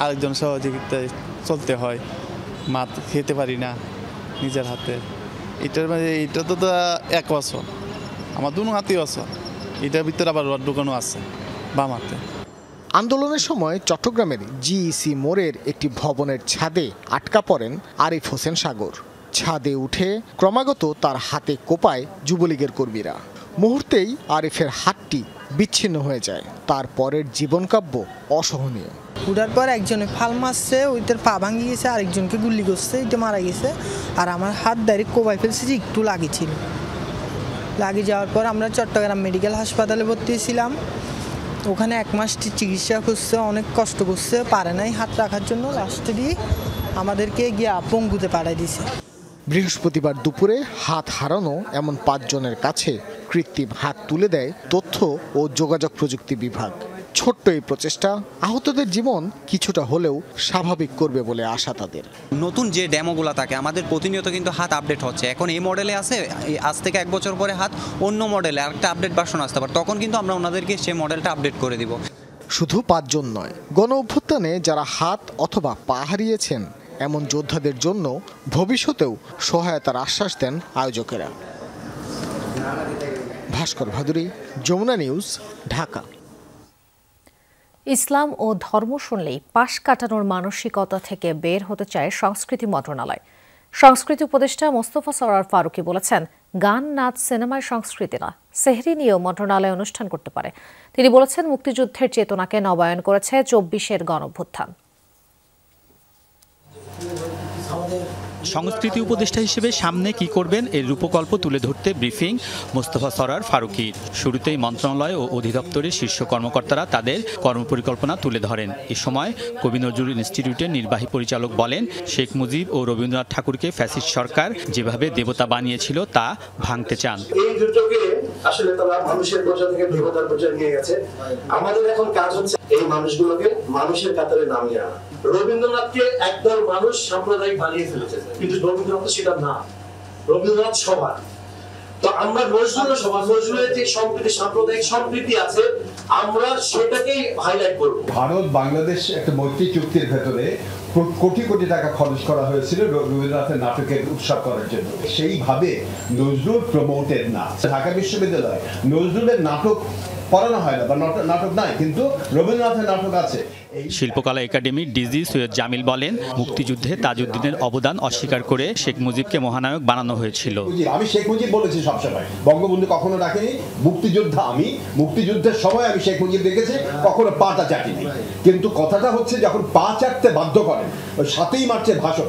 আরেকজন সহযোগিতায় চলতে হয়, মাত খেতে পারি না নিজের হাতে। এটার মানে এটা তো 1 বছর, আমার 2 হাতেই বছর, এটার ভিতরে আবার রড ঢোকানো আছে বাম হাতে। আন্দোলনের সময় চট্টগ্রামের জিইসি মোড়ের একটি ভবনের ছাদে আটকা পড়েন আরিফ হোসেন সাগর। ছাদে উঠে ক্রমাগত তার হাতে কোপায় যুবলীগের কর্মীরা। মুহূর্তেই আরিফের হাতটি বিচ্ছিন্ন হয়ে যায়। তার পরের জীবনকাব্য অসহনীয়। উঠার পর একজনে ফাল মারছে, ওইটার পা ভাঙি গেছে, আরেকজনকে গুলি করছে, এটা মারা গেছে। আর আমার হাত ডাইরেক্ট কোপাই ফেলছে, যে একটু লাগিয়েছিল। লাগিয়ে যাওয়ার পর আমরা চট্টগ্রাম মেডিকেল হাসপাতালে ভর্তি ছিলাম। ওখানে 1 মাস চিকিৎসা করছে, অনেক কষ্ট করছে, পারে নাই হাত রাখার জন্য। লাস্টে দিয়ে আমাদেরকে গিয়ে পঙ্গুতে পাঠাই দিছে। বৃহস্পতিবার দুপুরে হাত হারানো এমন 5 জনের কাছে কৃত্রিম হাত তুলে দেয় তথ্য ও যোগাযোগ প্রযুক্তি বিভাগ। ছোট্ট এই প্রচেষ্টা আহতদের জীবন কিছুটা হলেও স্বাভাবিক করবে বলে আশা তাদের। নতুন যে ডেমোগুলো থাকে আমাদের প্রতিনিয়ত কিন্তু হাত আপডেট হচ্ছে। এখন এই মডেলে আছে, আজ থেকে 1 বছর পরে হাত অন্য মডেলে আরেকটা আপডেট ভার্সন আসতে পারে, তখন কিন্তু আমরা ওনাদেরকে সেই মডেলটা আপডেট করে দিব। শুধু 5 জন নয়, গণ অভ্যুত্থানে যারা হাত অথবা পা হারিয়েছেন এমন যোদ্ধাদের জন্য ভবিষ্যতেও সহায়তার আশ্বাস দেন আয়োজকেরা। ভাস্কর ভাদুরী, যমুনা নিউজ, ঢাকা। ইসলাম ও ধর্ম শুনলেই পাশ কাটানোর মানসিকতা থেকে বের হতে চায় সংস্কৃতি মন্ত্রণালয়। সংস্কৃতি উপদেষ্টা মোস্তফা সরোয়ার ফারুকী বলেছেন, গান, নাচ, সিনেমায় সংস্কৃতি না, সেহরি নিয়েও মন্ত্রণালয় অনুষ্ঠান করতে পারে। তিনি বলেছেন, মুক্তিযুদ্ধের চেতনাকে নবায়ন করেছে 24-এর গণঅভ্যুত্থান। সংস্কৃতি উপদেষ্টা হিসেবে সামনে কি করবেন এর রূপকল্প তুলে ধরতে ব্রিফিং মোস্তফা সরোয়ার ফারুকীর। শুরুতেই মন্ত্রণালয় ও অধিদপ্তরের শীর্ষ কর্মকর্তারা তাদের কর্মপরিকল্পনা তুলে ধরেন। এ সময় কবি নজরুল ইনস্টিটিউটের নির্বাহী পরিচালক বলেন, শেখ মুজিব ও রবীন্দ্রনাথ ঠাকুরকে ফ্যাসিস্ট সরকার যেভাবে দেবতা বানিয়েছিল তা ভাঙতে চান। এই দুটোকে আসলে তারা মানুষের পর্যায় থেকে দেবতার পর্যায়ে নিয়ে গেছে। আমাদের এখন কাজ হচ্ছে এই মানুষগুলোকে মানুষের কাতারে নামিয়ে আনা। রবীন্দ্রনাথকে একদল মানুষ সাম্প্রদায়িক বানিয়ে ফেলেছে, কিন্তু রবীন্দ্রনাথ সেটা না। রবীন্দ্রনাথ সবার, তো আমরা নজরুলের সমাজ, নজরুলের যে সম্প্রীতি, সাম্প্রদায়িক সম্প্রীতি আছে, আমরা সেটাকেই হাইলাইট করব। ভারত বাংলাদেশ একটা মৈত্রী চুক্তির ভেতরে কোটি কোটি টাকা খরচ করা হয়েছিল রবীন্দ্রনাথের নাটকের উৎসব করার জন্য। সেইভাবে নজরুল প্রমোটেড না। ঢাকা বিশ্ববিদ্যালয় নজরুলের নাটক পড়ানো হয় না, বা নাটক নাই, কিন্তু রবীন্দ্রনাথের নাটক আছে। শিল্পকলা একাডেমির ডিজি সৈয়দ জামিল বলেন, মুক্তিযুদ্ধে তাজউদ্দিনের অবদান অস্বীকার করে শেখ মুজিবকে মহানায়ক বানানো হয়েছিল। আমি শেখ মুজিব বলেছি সবসময়, বঙ্গবন্ধু কখনো ডাকেনি। মুক্তিযোদ্ধা আমি, মুক্তিযুদ্ধের সময় আমি শেখ মুজিব দেখেছি, কখনো পাটা চাটিনি। কিন্তু কথাটা হচ্ছে যখন পা চাটতে বাধ্য করেন, ওই 7ই মার্চের ভাষণ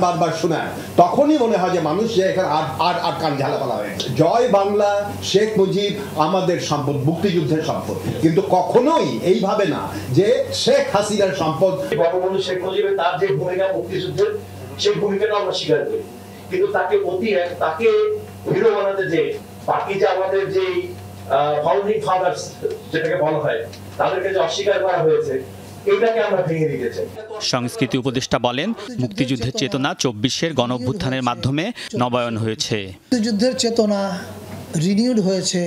বারবার শোনায়, তখনই মনে হয় যে মানুষ এখানে আর কান ঝালাপালা হয়েছে। জয় বাংলা, শেখ মুজিব আমাদের সম্পদ, মুক্তিযুদ্ধের সম্পদ, কিন্তু কখনোই এইভাবে না যে শেখ হাসিনার সম্পদ। বঙ্গবন্ধু শেখ মুজিবের তার যে ভূমিকা মুক্তিযুদ্ধের, সেই ভূমিকাটা আমরা স্বীকার করি, কিন্তু তাকে তাকে হিরো বানাতে যে বাকি যে আমাদের যে ফাউন্ডিং ফাদার্স যেটাকে বলা হয়, তাদেরকে যে অস্বীকার করা হয়েছে, এটাকে আমরা ভেঙে দিতে চাই। সংস্কৃতি উপদেষ্টা বলেন, মুক্তিযুদ্ধের চেতনা 24-এর গণঅভ্যুত্থানের মাধ্যমে নবায়ন হয়েছে। মুক্তিযুদ্ধের চেতনা রিনিউড হয়েছে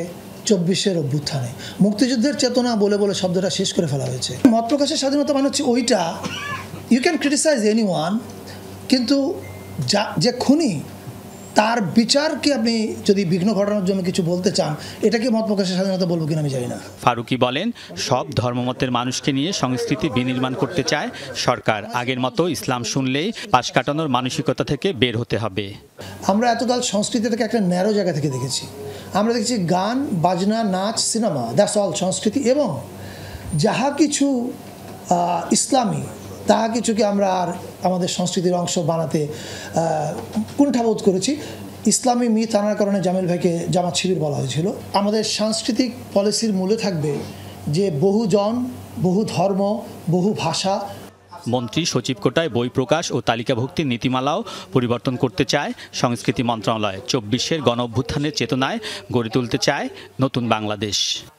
24-এর অভ্যুত্থানে। মুক্তিযুদ্ধের চেতনা বলে বলে শব্দটা শেষ করে ফেলা হয়েছে। মত প্রকাশের স্বাধীনতা মানে হচ্ছে ওইটা, ইউ ক্যান ক্রিটিসাইজ এনিওয়ান, কিন্তু যে খুনি তার বিচারকে আপনি যদি বিঘ্ন ঘটানোর জন্য কিছু বলতে চান, এটাকে মত প্রকাশের স্বাধীনতা বলবো কিনা আমি জানি না। ফারুকি বলেন, সব ধর্মমতের মানুষকে নিয়ে সংস্কৃতি বিনির্মাণ করতে চায় সরকার। আগের মতো ইসলাম শুনলেই পাশ কাটানোর মানসিকতা থেকে বের হতে হবে। আমরা এতকাল সংস্কৃতিটাকে একটা ন্যারো জায়গা থেকে দেখেছি। আমরা দেখেছি গান, বাজনা, নাচ, সিনেমা, দ্যাটস অল সংস্কৃতি, এবং যাহা কিছু ইসলামী তাহা কিছুকে আমরা আর আমাদের সংস্কৃতির অংশ বানাতে কুণ্ঠাবোধ করেছি। ইসলামী মিথ আনার কারণে জামিল ভাইকে জামাত শিবির বলা হয়েছিল। আমাদের সাংস্কৃতিক পলিসির মূলে থাকবে যে বহুজন, বহু ধর্ম, বহু ভাষা। মন্ত্রী সচিব কোটায় বই প্রকাশ ও তালিকাভুক্তির নীতিমালাও পরিবর্তন করতে চায় সংস্কৃতি মন্ত্রণালয়। 24-এর গণঅভ্যুত্থানের চেতনায় গড়ে তুলতে চায় নতুন বাংলাদেশ।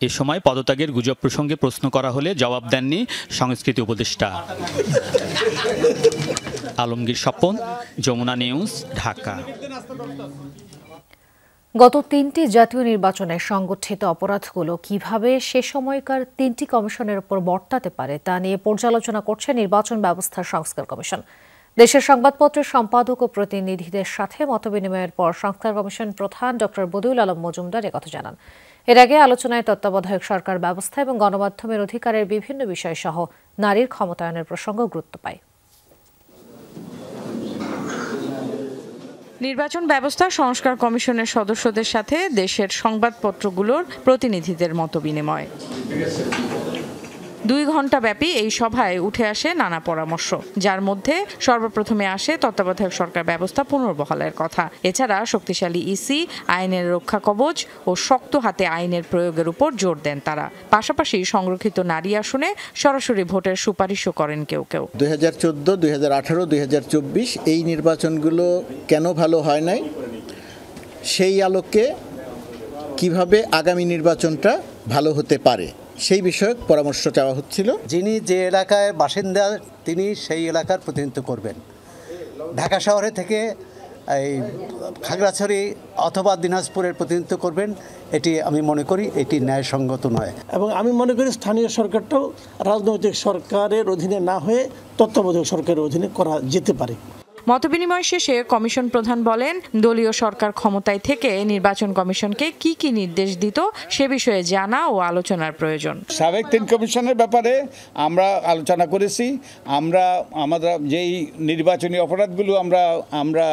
এ সময় পদত্যাগের গুজব প্রসঙ্গে প্রশ্ন করা হলে জবাব দেননি সংস্কৃতি উপদেষ্টা। আলমগীর স্বপন, যমুনা নিউজ, ঢাকা। গত 3টি জাতীয় নির্বাচনে সংগঠিত অপরাধগুলো কিভাবে সে সময়কার 3টি কমিশনের উপর বর্তাতে পারে তা নিয়ে পর্যালোচনা করছে নির্বাচন ব্যবস্থার সংস্কার কমিশন। দেশের সংবাদপত্রের সম্পাদক ও প্রতিনিধিদের সাথে মতবিনিময়ের পর সংস্কার কমিশন প্রধান ড বদিউল আলম মজুমদার একথা জানান। এর আগে আলোচনায় তত্ত্বাবধায়ক সরকার ব্যবস্থা এবং গণমাধ্যমের অধিকারের বিভিন্ন বিষয় সহ নারীর ক্ষমতায়নের প্রসঙ্গ গুরুত্ব পায়। নির্বাচন ব্যবস্থা সংস্কার কমিশনের সদস্যদের সাথে দেশের সংবাদপত্রগুলোর প্রতিনিধিদের মতবিনিময়। 2 ঘণ্টা ব্যাপী এই সভায় উঠে আসে নানা পরামর্শ, যার মধ্যে সর্বপ্রথমে আসে তত্ত্বাবধায়ক সরকার ব্যবস্থা পুনর্বহালের কথা। এছাড়া শক্তিশালী ইসি, আইনের রক্ষা কবচ ও শক্ত হাতে আইনের প্রয়োগের উপর জোর দেন তারা। পাশাপাশি সংরক্ষিত নারী আসনে সরাসরি ভোটের সুপারিশও করেন কেউ কেউ। 2014, 2018, 2024 এই নির্বাচনগুলো কেন ভালো হয় নাই, সেই আলোকে কিভাবে আগামী নির্বাচনটা ভালো হতে পারে সেই বিষয়ে পরামর্শ চাওয়া হচ্ছিল। যিনি যে এলাকায় বাসিন্দা তিনি সেই এলাকার প্রতিনিধিত্ব করবেন। ঢাকা শহরে থেকে এই খাগড়াছড়ি অথবা দিনাজপুরের প্রতিনিধিত্ব করবেন, এটি আমি মনে করি এটি ন্যায়সঙ্গত নয়। এবং আমি মনে করি স্থানীয় সরকারটাও রাজনৈতিক সরকারের অধীনে না হয়ে তত্ত্বাবধায়ক সরকারের অধীনে করা যেতে পারে। মতবিনিময় শেষে কমিশন প্রধান বলেন, দলীয় সরকার ক্ষমতায় থেকে নির্বাচন কমিশনকে কি কি নির্দেশ দিত সে বিষয়ে জানা ও আলোচনার প্রয়োজন। সাবেক 3 কমিশনের ব্যাপারে আমরা আলোচনা করেছি। আমাদের যেই নির্বাচনী অপরাধগুলো আমরা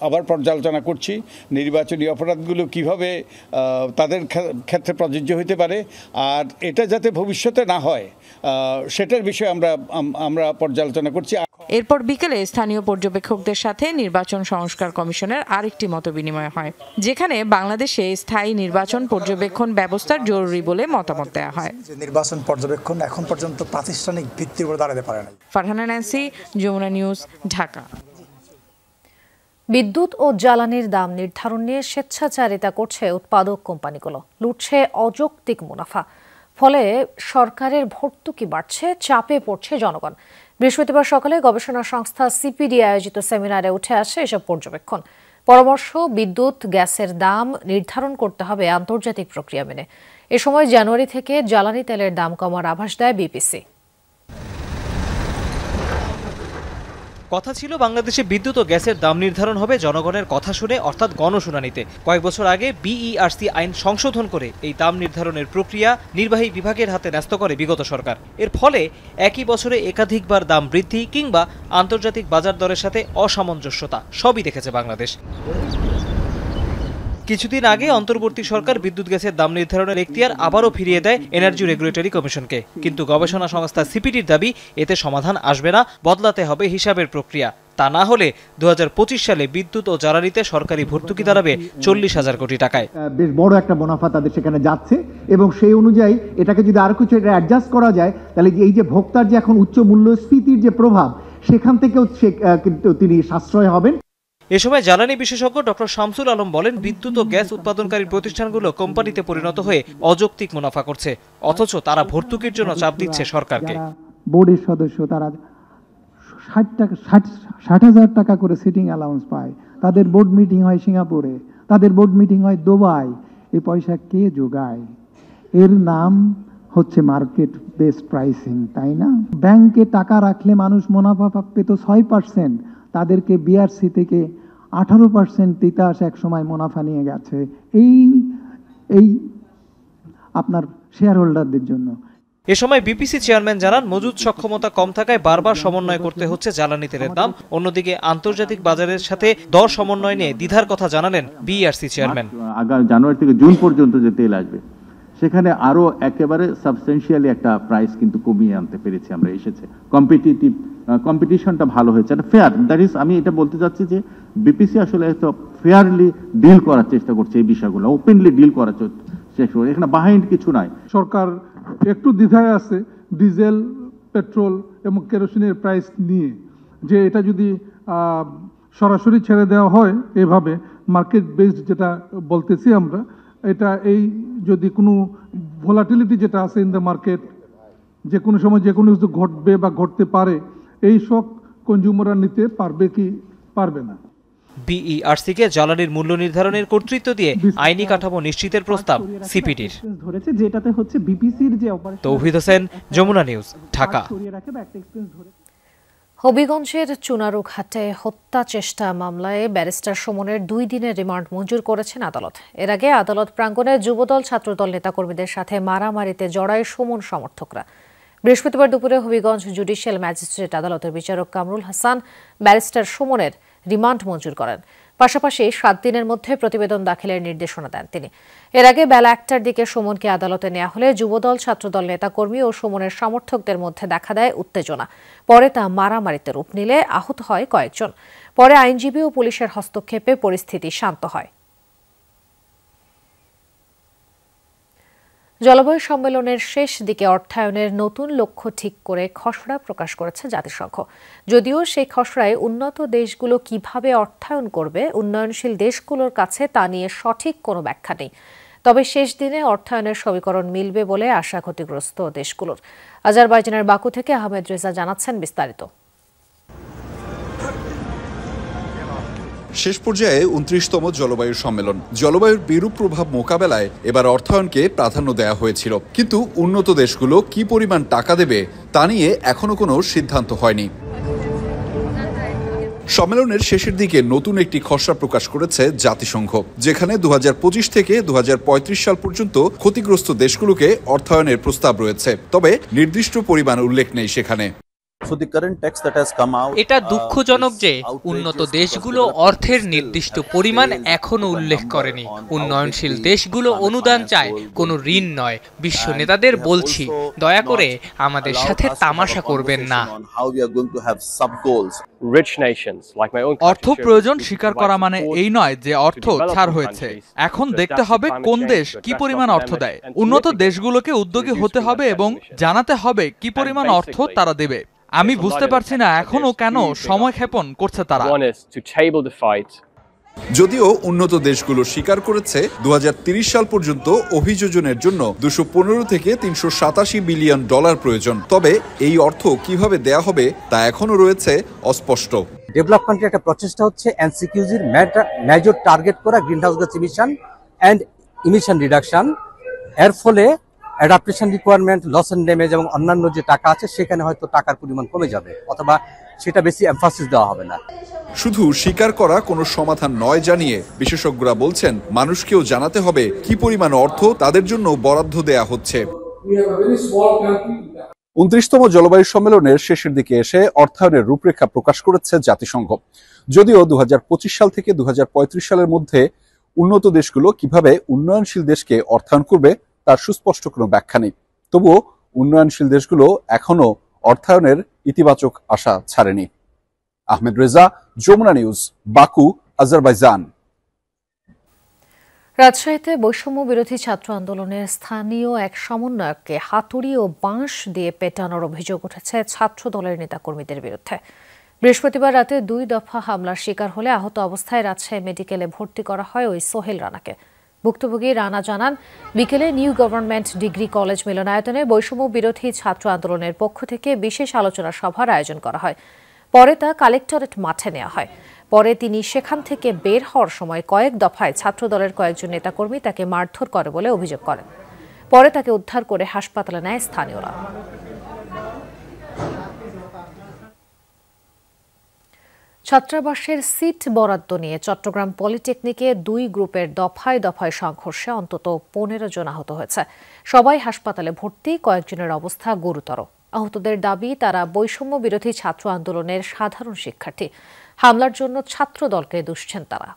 আবার পর্যালোচনা করছি। নির্বাচনী অপরাধগুলো কিভাবে তাদের ক্ষেত্রে প্রযোজ্য হতে পারে, আর এটা যাতে ভবিষ্যতে না হয় সেটার বিষয়ে আমরা পর্যালোচনা করছি। এরপর বিকেলে স্থানীয় পর্যবেক্ষকদের সাথে নির্বাচন সংস্কার কমিশনের আরেকটি মতবিনিময় হয়, যেখানে বাংলাদেশে স্থায়ী নির্বাচন পর্যবেক্ষণ ব্যবস্থার জরুরি বলে মতামত দেওয়া হয়। নির্বাচন পর্যবেক্ষণ এখন পর্যন্ত প্রাতিষ্ঠানিক ভিত্তির উপর দাঁড়াতে পারে না। ফারহানা ন্যান্সি, যমুনা নিউজ, ঢাকা। বিদ্যুৎ ও জ্বালানির দাম নির্ধারণ নিয়ে স্বেচ্ছাচারিতা করছে উৎপাদক কোম্পানিগুলো, লুটছে অযৌক্তিক মুনাফা। ফলে সরকারের ভর্তুকি বাড়ছে, চাপে পড়ছে জনগণ। বৃহস্পতিবার সকালে গবেষণা সংস্থা সিপিডি আয়োজিত সেমিনারে উঠে আসে এসব পর্যবেক্ষণ। পরামর্শ, বিদ্যুৎ গ্যাসের দাম নির্ধারণ করতে হবে আন্তর্জাতিক প্রক্রিয়া মেনে। এ সময় জানুয়ারি থেকে জ্বালানি তেলের দাম কমার আভাস দেয় বিপিসি। কথা ছিল বাংলাদেশে বিদ্যুৎ ও গ্যাসের দাম নির্ধারণ হবে জনগণের কথা শুনে, অর্থাৎ গণশুনানিতে। কয়েক বছর আগে বিইআরসি আইন সংশোধন করে এই দাম নির্ধারণের প্রক্রিয়া নির্বাহী বিভাগের হাতে ন্যস্ত করে বিগত সরকার। এর ফলে একই বছরে একাধিকবার দাম বৃদ্ধি কিংবা আন্তর্জাতিক বাজার দরের সাথে অসামঞ্জস্যতা সবই দেখেছে বাংলাদেশ। কিছুদিন আগে অন্তর্বর্তী সরকার বিদ্যুৎ গ্যাসের দাম নির্ধারণের এখতিয়ার আবারও ফিরিয়ে দেয় এনার্জি রেগুলেটরি কমিশনকে। কিন্তু গবেষণা সংস্থা সিপিডির দাবি, এতে সমাধান আসবে না, বদলাতে হবে হিসাবের প্রক্রিয়া। তা না হলে 2025 সালে বিদ্যুৎ ও জ্বালানিতে সরকারি ভর্তুকি দাঁড়াবে 40,000 কোটি টাকায়। বেশ বড় একটা মুনাফা তাদের সেখানে যাচ্ছে, এবং সেই অনুযায়ী এটাকে যদি আরো কিছু অ্যাডজাস্ট করা যায়, তাহলে এই যে ভোক্তার যে এখন উচ্চ মূল্যস্ফীতির যে প্রভাব, সেখান থেকেও কিন্তু তিনি সাশ্রয় হবেন। এ সময় জ্বালানি বিশেষজ্ঞ ডক্টর শামসুল আলম বলেন, বিদ্যুৎ ও গ্যাস উৎপাদনকারী প্রতিষ্ঠানগুলো কোম্পানিতে পরিণত হয়ে অযৌক্তিক মুনাফা করছে, অথচ তারা ভর্তুকির জন্য চাপ দিচ্ছে সরকারকে। বোর্ডের সদস্য তারা 60,000 টাকা করে সিটিং অ্যালাউন্স পায়, তাদের বোর্ড মিটিং হয় সিঙ্গাপুরে, তাদের বোর্ড মিটিং হয় দুবাই। এই পয়সা কে যোগায়? এর নাম হচ্ছে মার্কেট বেসড প্রাইসিং, তাই না? ব্যাংকে টাকা রাখলে মানুষ মুনাফা পেত 6%, তাদেরকে বিআরসি থেকে 18% তিতাস এক সময় মুনাফা নিয়ে গেছে এই আপনার শেয়ার হোল্ডারদের জন্য। এ সময় বিপিসি চেয়ারম্যান জানান, মজুদ সক্ষমতা কম থাকায় বারবার সমন্বয় করতে হচ্ছে জ্বালানি তেলের দাম। অন্যদিকে আন্তর্জাতিক বাজারের সাথে দর সমন্বয় নিয়ে দ্বিধার কথা জানালেন বিইআরসি চেয়ারম্যান। আগামী জানুয়ারি থেকে জুন পর্যন্ত যে তেল আসবে, সেখানে আরো একেবারে সাবস্টেন্সিয়ালি একটা প্রাইস কিন্তু কমিয়ে আনতে পেরেছি আমরা। এসেছে কম্পিটিশনটা ভালো হয়েছে, ফেয়ার। দ্যাট ইজ, আমি এটা বলতে চাচ্ছি যে বিপিসি আসলে একটা ফেয়ারলি ডিল করার চেষ্টা করছে, এই বিষয়গুলো ওপেনলি ডিল করার চেষ্টা করছে, এখানে বাহাইন্ড কিছু নাই। সরকার একটু দ্বিধায় আছে ডিজেল, পেট্রোল এবং কেরোসিনের প্রাইস নিয়ে, যে এটা যদি সরাসরি ছেড়ে দেওয়া হয় এভাবে মার্কেট বেসড যেটা বলতেছি আমরা, এটা এই যদি কোনো ভোলাটিলিটি যেটা আছে ইন দ্য মার্কেট, যে কোনো সময় যে কোনো কিছু ঘটবে বা ঘটতে পারে, এই শক কনজিউমাররা নিতে পারবে কি পারবে না। বিইআরসিকে জ্বালানির মূল্য নির্ধারণের কর্তৃত্ব দিয়ে আইনি কাঠামো নিশ্চিতের প্রস্তাব সিপিডির। ধরেছে যেটাতে হচ্ছে বিপিসির যে অপারেশন। তৌহিদ হোসেন, যমুনা নিউজ, ঢাকা। হবিগঞ্জের চুনারুঘাটে হত্যা চেষ্টা মামলায় ব্যারিস্টার সুমনের 2 দিনের রিমান্ড মঞ্জুর করেছেন আদালত। এর আগে আদালত প্রাঙ্গণে যুবদল ছাত্রদল নেতাকর্মীদের সাথে মারামারিতে জড়ায় সুমন সমর্থকরা। বৃহস্পতিবার দুপুরে হবিগঞ্জ জুডিশিয়াল ম্যাজিস্ট্রেট আদালতের বিচারক কামরুল হাসান ব্যারিস্টার সুমনের রিমান্ড মঞ্জুর করেন। পাশাপাশি 7 দিনের মধ্যে প্রতিবেদন দাখিলের নির্দেশনা দেন তিনি। এর আগে বেলা 1টার দিকে সুমনকে আদালতে নেওয়া হলে যুবদল ছাত্রদল নেতাকর্মী ও সুমনের সমর্থকদের মধ্যে দেখা দেয় উত্তেজনা। পরে তা মারামারিতে রূপ নিলে আহত হয় কয়েকজন। পরে আইনজীবী ও পুলিশের হস্তক্ষেপে পরিস্থিতি শান্ত হয়। জলবায়ু সম্মেলনের শেষ দিকে অর্থায়নের নতুন লক্ষ্য ঠিক করে খসড়া প্রকাশ করেছে জাতিসংঘ। যদিও সেই খসড়ায় উন্নত দেশগুলো কিভাবে অর্থায়ন করবে, উন্নয়নশীল দেশগুলোর কাছে তা নিয়ে সঠিক কোনো ব্যাখ্যা নেই। তবে শেষ দিনে অর্থায়নের সমীকরণ মিলবে বলে আশা ক্ষতিগ্রস্ত দেশগুলোর। আজারবাইজানের বাকু থেকে আহমেদ রেজা জানাচ্ছেন বিস্তারিত। শেষ পর্যায়ে 29তম জলবায়ু সম্মেলন। জলবায়ুর বিরূপ প্রভাব মোকাবেলায় এবার অর্থায়নকে প্রাধান্য দেওয়া হয়েছিল, কিন্তু উন্নত দেশগুলো কি পরিমাণ টাকা দেবে তা নিয়ে এখনো কোনো সিদ্ধান্ত হয়নি। সম্মেলনের শেষের দিকে নতুন একটি খসড়া প্রকাশ করেছে জাতিসংঘ, যেখানে 2025 থেকে 2035 সাল পর্যন্ত ক্ষতিগ্রস্ত দেশগুলোকে অর্থায়নের প্রস্তাব রয়েছে, তবে নির্দিষ্ট পরিমাণ উল্লেখ নেই সেখানে। এটা দুঃখজনক যে উন্নত দেশগুলো অর্থের নির্দিষ্ট পরিমাণ এখনো উল্লেখ করেনি। উন্নয়নশীল দেশগুলো অনুদান চায়, কোনো ঋণ নয়। বিশ্ব নেতাদের বলছি, দয়া করে আমাদের সাথে তামাশা করবেন না। অর্থ প্রয়োজন স্বীকার করা মানে এই নয় যে অর্থ ছাড় হয়েছে। এখন দেখতে হবে কোন দেশ কি পরিমাণ অর্থ দেয়। উন্নত দেশগুলোকে উদ্যোগী হতে হবে এবং জানাতে হবে কি পরিমাণ অর্থ তারা দেবে। আমি বুঝতে পারছি না এখনো কেন সময় ক্ষেপণ করছে তারা। যদিও উন্নত দেশগুলো স্বীকার করেছে 2030 সাল পর্যন্ত অভিযোজনের জন্য 215 থেকে 387 বিলিয়ন ডলার প্রয়োজন, তবে এই অর্থ কিভাবে দেয়া হবে তা এখনো রয়েছে অস্পষ্ট। ডেভেলপ কান্ট্রির একটা প্রচেষ্টা হচ্ছে এনসিকিউজির মেজর টার্গেট করা greenhouse gas emission and emission reduction. এর ফলে adaptation requirement, loss and damage এবং অন্যান্য যে টাকা আছে সেখানে হয়তো টাকার পরিমাণ কমে যাবে অথবা সেটা বেশি এমফাসিস দেওয়া হবে না। শুধু স্বীকার করা কোনো সমাধান নয় জানিয়ে বিশেষজ্ঞরা বলছেন মানুষকেও জানাতে হবে কি পরিমাণ অর্থ তাদের জন্য বরাদ্দ দেয়া হচ্ছে। 29তম জলবায়ু সম্মেলনের শেষের দিকে এসে অর্থায়নের রূপরেখা প্রকাশ করেছে জাতিসংঘ। যদিও 2025 সাল থেকে 2035 সালের মধ্যে উন্নত দেশগুলো কিভাবে উন্নয়নশীল দেশকে অর্থায়ন করবে তার সুস্পষ্ট কোনো ব্যাখ্যা নেই। তবুও উন্নয়নশীল দেশগুলো এখনো অর্থায়নের ইতিবাচক আশা ছাড়েনি। Ahmed Reza, Jamuna News, Baku, Azerbaijan. রাজশাহীতে বৈষম্য বিরোধী ছাত্র আন্দোলনের স্থানীয় এক সমন্বয়ককে হাতুড়ি ও বাঁশ দিয়ে পেটানোর অভিযোগ উঠেছে ছাত্র দলের নেতাকর্মীদের বিরুদ্ধে। বৃহস্পতিবার রাতে 2 দফা হামলার শিকার হলে আহত অবস্থায় রাজশাহী মেডিকেলে ভর্তি করা হয় ওই সোহেল রানাকে। ভুক্তভোগী রানা জানান, বিকেলে নিউ গভর্নমেন্ট ডিগ্রি কলেজ মিলনায়তনে বৈষম্য বিরোধী ছাত্র আন্দোলনের পক্ষ থেকে বিশেষ আলোচনা সভার আয়োজন করা হয়। পরে তা কালেক্টরেট মাঠে নেওয়া হয়। পরে তিনি সেখান থেকে বের হওয়ার সময় কয়েক দফায় ছাত্রদলের কয়েকজন নেতাকর্মী তাকে মারধর করে বলে অভিযোগ করেন। পরে তাকে উদ্ধার করে হাসপাতালে নেয় স্থানীয়রা। ছাত্রাবাসের সিট বরাদ্দ নিয়ে চট্টগ্রাম পলিটেকনিকে 2 গ্রুপের দফায় দফায় সংঘর্ষে অন্তত 15 জন আহত হয়েছে। সবাই হাসপাতালে ভর্তি, কয়েকজনের অবস্থা গুরুতর। আহতদের দাবি, তারা বৈষম্য বিরোধী ছাত্র আন্দোলনের সাধারণ শিক্ষার্থী। হামলার জন্য ছাত্র দলকে দুষছেন তারা।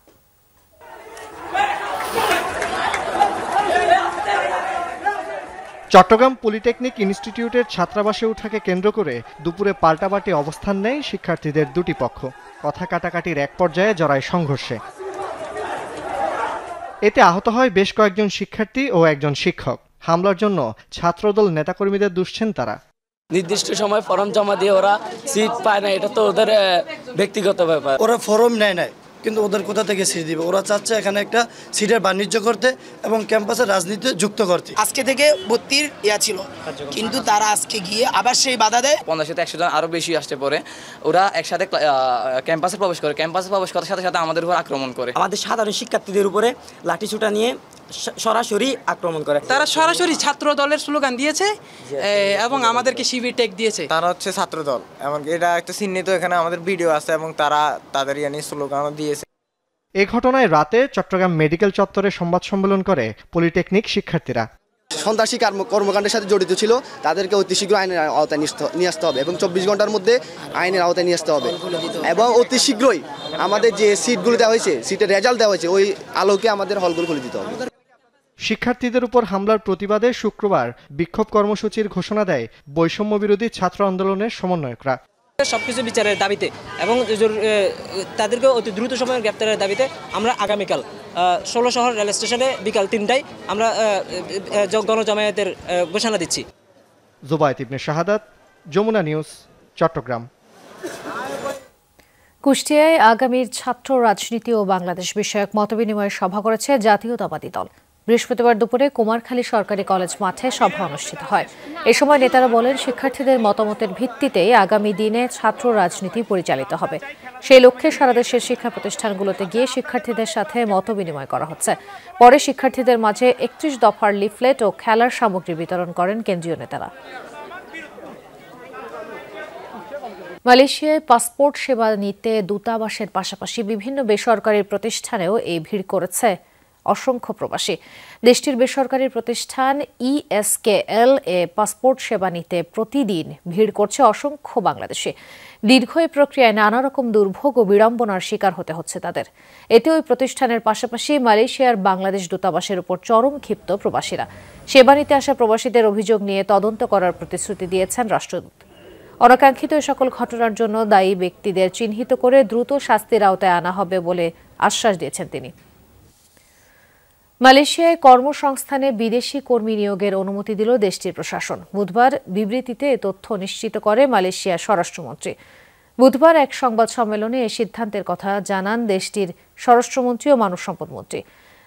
চট্টগ্রাম পলিটেকনিক ইনস্টিটিউটের ছাত্রাবাসে ওঠাকে কেন্দ্র করে দুপুরে পাল্টাপাল্টি অবস্থান নেয় শিক্ষার্থীদের দুটি পক্ষ। কথা কাটাকাটির এক পর্যায়ে জড়ায় সংঘর্ষে। এতে আহত হয় বেশ কয়েকজন শিক্ষার্থী ও একজন শিক্ষক। হামলার জন্য ছাত্রদল নেতাকর্মীদের দুষছেন তারা। নির্দিষ্ট সময় ফর্ম জমা দিয়ে ওরা সিট পায় না, এটা তো ওদের ব্যক্তিগত ব্যাপার। ওরা ফর্ম নেয় নাই, কিন্তু ওদের কোথা থেকে সিট দিবে? ওরা চাচ্ছে এখানে একটা সিটের বাণিজ্য করতে এবং ক্যাম্পাসে রাজনীতি যুক্ত করতে। আজকে থেকে ভর্তির ছিল, কিন্তু তারা আজকে গিয়ে আবার সেই বাধা দেয়। 50 থেকে 100 জন আরো বেশি আসতে পরে ওরা একসাথে ক্যাম্পাসে প্রবেশ করে। ক্যাম্পাসে প্রবেশ করার সাথে সাথে আমাদের উপর আক্রমণ করে। আমাদের সাধারণ শিক্ষার্থীদের উপরে লাঠিসোঁটা নিয়ে সরাসরি আক্রমণ করে। তারা সরাসরি ছাত্র দলের স্লোগান দিয়েছে এবং আমাদেরকে শিবির টেক দিয়েছে। তারা হচ্ছে ছাত্র দল, এমন এটা একটা চিহ্নিত, এখানে আমাদের ভিডিও আছে এবং তারা তাদের নিয়ে স্লোগানও দিয়েছে। এ ঘটনায় রাতে চট্টগ্রাম মেডিকেল চত্বরে সংবাদ সম্মেলন করে পলিটেকনিক শিক্ষার্থীরা। সন্ত্রাসী কর্মকাণ্ডের সাথে জড়িত ছিল তাদেরকে অতি শীঘ্র আইনের আওতায় নিয়ে আসতে হবে এবং 24 ঘন্টার মধ্যে আইনের আওতায় নিয়ে আসতে হবে এবং অতি শীঘ্রই আমাদের যে সিটগুলো দেওয়া হয়েছে, সিটের রেজাল্ট দেওয়া হয়েছে, ওই আলোকে আমাদের হলগুলো খুলে দিতে হবে। শিক্ষার্থীদের উপর হামলার প্রতিবাদে শুক্রবার বিক্ষোভ কর্মসূচির ঘোষণা দেয় বৈষম্য বিরোধী ছাত্র আন্দোলনের সমন্বয়করা। সবকিছু বিচারের দাবিতে এবং তাদেরকে অতি দ্রুত সময়ের গ্রেপ্তারের দাবিতে আমরা আগামীকাল 16 শহর রেল স্টেশনে বিকাল 3টায় আমরা গণজামায়াতের ঘোষণা দিচ্ছি। জুবায়েত ইবনে শাহাদাত, যমুনা নিউজ, চট্টগ্রাম। কুষ্টিয়ায় আগামীর ছাত্র রাজনীতি ও বাংলাদেশ বিষয়ক মতবিনিময় সভা করেছে জাতীয়তাবাদী দল। বৃহস্পতিবার দুপুরে কুমারখালী সরকারি কলেজ মাঠে সভা অনুষ্ঠিত হয়। এ সময় নেতারা বলেন, শিক্ষার্থীদের মতামতের ভিত্তিতে আগামী দিনে ছাত্র রাজনীতি পরিচালিত হবে। সেই লক্ষ্যে সারা দেশের শিক্ষা প্রতিষ্ঠানগুলোতে গিয়ে শিক্ষার্থীদের সাথে মতবিনিময় করা হচ্ছে। পরে শিক্ষার্থীদের মাঝে 31 দফার লিফলেট ও খেলার সামগ্রী বিতরণ করেন কেন্দ্রীয় নেতারা। মালয়েশিয়ায় পাসপোর্ট সেবা নিতে দূতাবাসের পাশাপাশি বিভিন্ন বেসরকারি প্রতিষ্ঠানেও এই ভিড় করেছে অসংখ্য প্রবাসী। দেশটির বেসরকারি প্রতিষ্ঠান ESKL এ পাসপোর্ট সেবা নিতে প্রতিদিন ভিড় করছে অসংখ্য বাংলাদেশি। দীর্ঘ এই প্রক্রিয়ায় নানা রকম দুর্ভোগ ও বিড়ম্বনার শিকার হতে হচ্ছে তাদের। এতে ওই প্রতিষ্ঠানের পাশাপাশি মালয়েশিয়ার বাংলাদেশ দূতাবাসের উপর চরম ক্ষিপ্ত প্রবাসীরা। সেবা নিতে আসা প্রবাসীদের অভিযোগ নিয়ে তদন্ত করার প্রতিশ্রুতি দিয়েছেন রাষ্ট্রদূত। অনাকাঙ্ক্ষিত এ সকল ঘটনার জন্য দায়ী ব্যক্তিদের চিহ্নিত করে দ্রুত শাস্তির আওতায় আনা হবে বলে আশ্বাস দিয়েছেন তিনি। মালয়েশিয়ায় কর্মসংস্থানে বিদেশি কর্মী নিয়োগের অনুমতি দিল দেশটির প্রশাসন। বুধবার বিবৃতিতে এ তথ্য নিশ্চিত করে মালয়েশিয়ার স্বরাষ্ট্রমন্ত্রী। বুধবার এক সংবাদ সম্মেলনে এই সিদ্ধান্তের কথা জানান দেশটির স্বরাষ্ট্রমন্ত্রী ও মানব সম্পদ মন্ত্রী।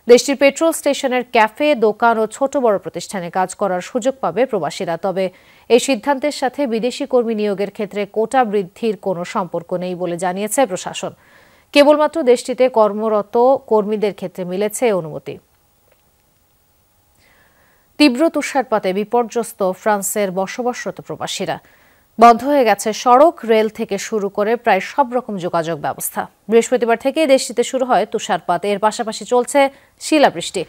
দেশটির পেট্রোল স্টেশনের ক্যাফে, দোকান ও ছোট বড় প্রতিষ্ঠানে কাজ করার সুযোগ পাবে প্রবাসীরা। তবে এই সিদ্ধান্তের সাথে বিদেশি কর্মী নিয়োগের ক্ষেত্রে কোটা বৃদ্ধির কোনো সম্পর্ক নেই বলে জানিয়েছে প্রশাসন। কেবলমাত্র দেশটিতে কর্মরত কর্মীদের ক্ষেত্রে মিলেছে অনুমতি। তীব্র তুষারপাতে বিপর্যস্ত ফ্রান্সের বসবাসরত প্রবাসীরা। বন্ধ হয়ে গেছে সড়ক, রেল থেকে শুরু করে প্রায় সব রকম যোগাযোগ ব্যবস্থা। বৃহস্পতিবার থেকে দেশটিতে শুরু হয় তুষারপাত, এর পাশাপাশি চলছে শিলাবৃষ্টি।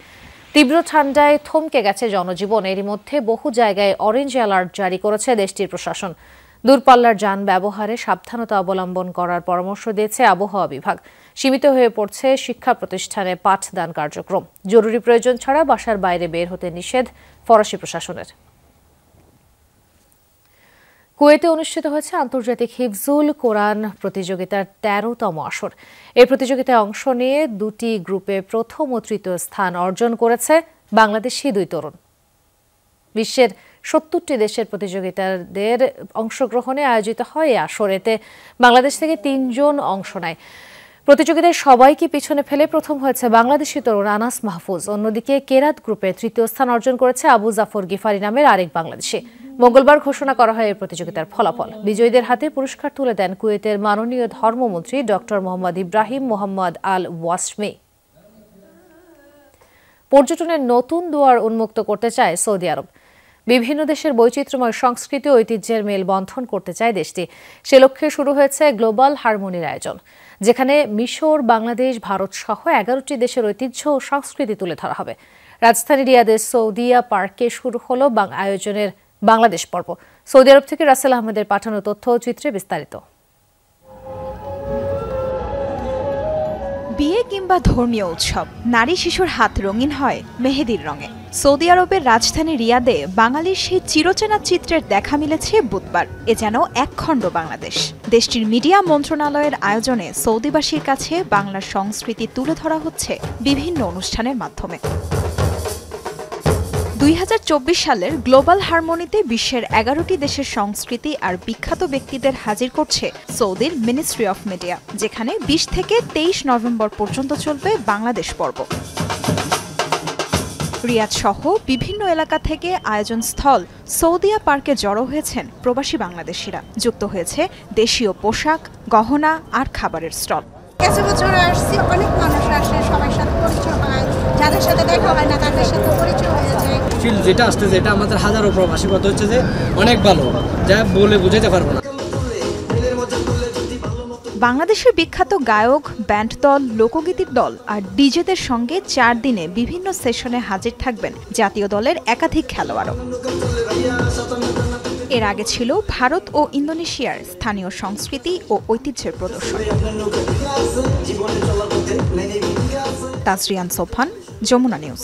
তীব্র ঠান্ডায় থমকে গেছে জনজীবন। এরই মধ্যে বহু জায়গায় অরেঞ্জ অ্যালার্ট জারি করেছে দেশটির প্রশাসন। দূরপাল্লার যান ব্যবহারে সাবধানতা অবলম্বন করার পরামর্শ দিয়েছে আবহাওয়া বিভাগ। সীমিত হয়ে পড়ছে শিক্ষা প্রতিষ্ঠানে পাঠদান কার্যক্রম। জরুরি প্রয়োজন ছাড়া বাসার বাইরে বের হতে নিষেধ ফরাসি প্রশাসনের। কুয়েতে অনুষ্ঠিত হয়েছে আন্তর্জাতিক হিফজুল কোরআন প্রতিযোগিতার ১৩তম আসর। এই প্রতিযোগিতায় অংশ নিয়ে দুটি গ্রুপে প্রথম ও তৃতীয় স্থান অর্জন করেছে বাংলাদেশি ২ তরুণ। বিশ্বের ৭০টি দেশের প্রতিযোগিতাদের অংশগ্রহণে আয়োজিত হয় এই আসর। এতে বাংলাদেশ থেকে ৩ জন অংশ নেয়। প্রতিযোগিতায় সবাইকে পিছনে ফেলে প্রথম হয়েছে বাংলাদেশি তরুণ আনাস মাহফুজ। অন্যদিকে কেরাত গ্রুপে তৃতীয় স্থান অর্জন করেছে আবু জাফর গিফারি নামের আরেক বাংলাদেশি। মঙ্গলবার ঘোষণা করা হয় এই প্রতিযোগিতার ফলাফল। বিজয়ীদের হাতে পুরস্কার তুলে দেন কুয়েতের মাননীয় ধর্মমন্ত্রী ডক্টর মোহাম্মদ ইব্রাহিম মোহাম্মদ আল ওয়াসমি। পর্যটনের নতুন দুয়ার উন্মুক্ত করতে চায় সৌদি আরব। বিভিন্ন দেশের বৈচিত্র্যময় সংস্কৃতি ও ঐতিহ্যের মেলবন্ধন করতে চায় দেশটি। সে লক্ষ্যে শুরু হয়েছে গ্লোবাল হারমোনির আয়োজন, যেখানে মিশর, বাংলাদেশ, ভারত সহ ১১টি দেশের ঐতিহ্য ও সংস্কৃতি তুলে ধরা হবে। রাজধানী রিয়াদের সৌদিয়া পার্কে শুরু হলো আয়োজনের বাংলাদেশ পর্ব। সৌদি আরব থেকে রাসেল আহমেদের পাঠানো তথ্য ও চিত্রে বিস্তারিত। বিয়ে কিংবা ধর্মীয় উৎসব, নারী শিশুর হাত রঙিন হয় মেহেদির রঙে। সৌদি আরবের রাজধানী রিয়াদে বাঙালির সেই চিরচেনা চিত্রের দেখা মিলেছে বুধবার। এ যেন একখণ্ড বাংলাদেশ। দেশটির মিডিয়া মন্ত্রণালয়ের আয়োজনে সৌদিবাসীর কাছে বাংলার সংস্কৃতি তুলে ধরা হচ্ছে বিভিন্ন অনুষ্ঠানের মাধ্যমে। ২০২৪ সালের গ্লোবাল হারমোনিতে বিশ্বের ১১টি দেশের সংস্কৃতি আর বিখ্যাত ব্যক্তিদের হাজির করছে সৌদির মিনিস্ট্রি অফ মিডিয়া, যেখানে ২০ থেকে ২৩ নভেম্বর পর্যন্ত চলবে বাংলাদেশ পর্ব। রিয়াদ সহ বিভিন্ন এলাকা থেকে আয়োজন স্থল সৌদিয়া পার্কে জড়ো হয়েছেন প্রবাসী বাংলাদেশিরা। যুক্ত হয়েছে দেশীয় পোশাক, গহনা আর খাবারের স্টল। গেছে বছর আসছি, অনেক মানুষ আসে, সবার সাথে পরিচয় হয়, যাদের সাথে দেখা হয় না তাদের সাথে পরিচয় হয়ে যায়। ফিল যেটা আসতেছে এটা আমাদের হাজারো প্রবাসী কথা হচ্ছে যে অনেক ভালো, যা বলে বুঝাতে পারবো না। বাংলাদেশের বিখ্যাত গায়ক, ব্যান্ড দল, লোকগীতির দল আর ডিজেদের সঙ্গে ৪ দিনে বিভিন্ন সেশনে হাজির থাকবেন জাতীয় দলের একাধিক খেলোয়াড়ও। এর আগে ছিল ভারত ও ইন্দোনেশিয়ার স্থানীয় সংস্কৃতি ও ঐতিহ্যের প্রদর্শন। তাসরিয়ান সোফান, যমুনা নিউজ।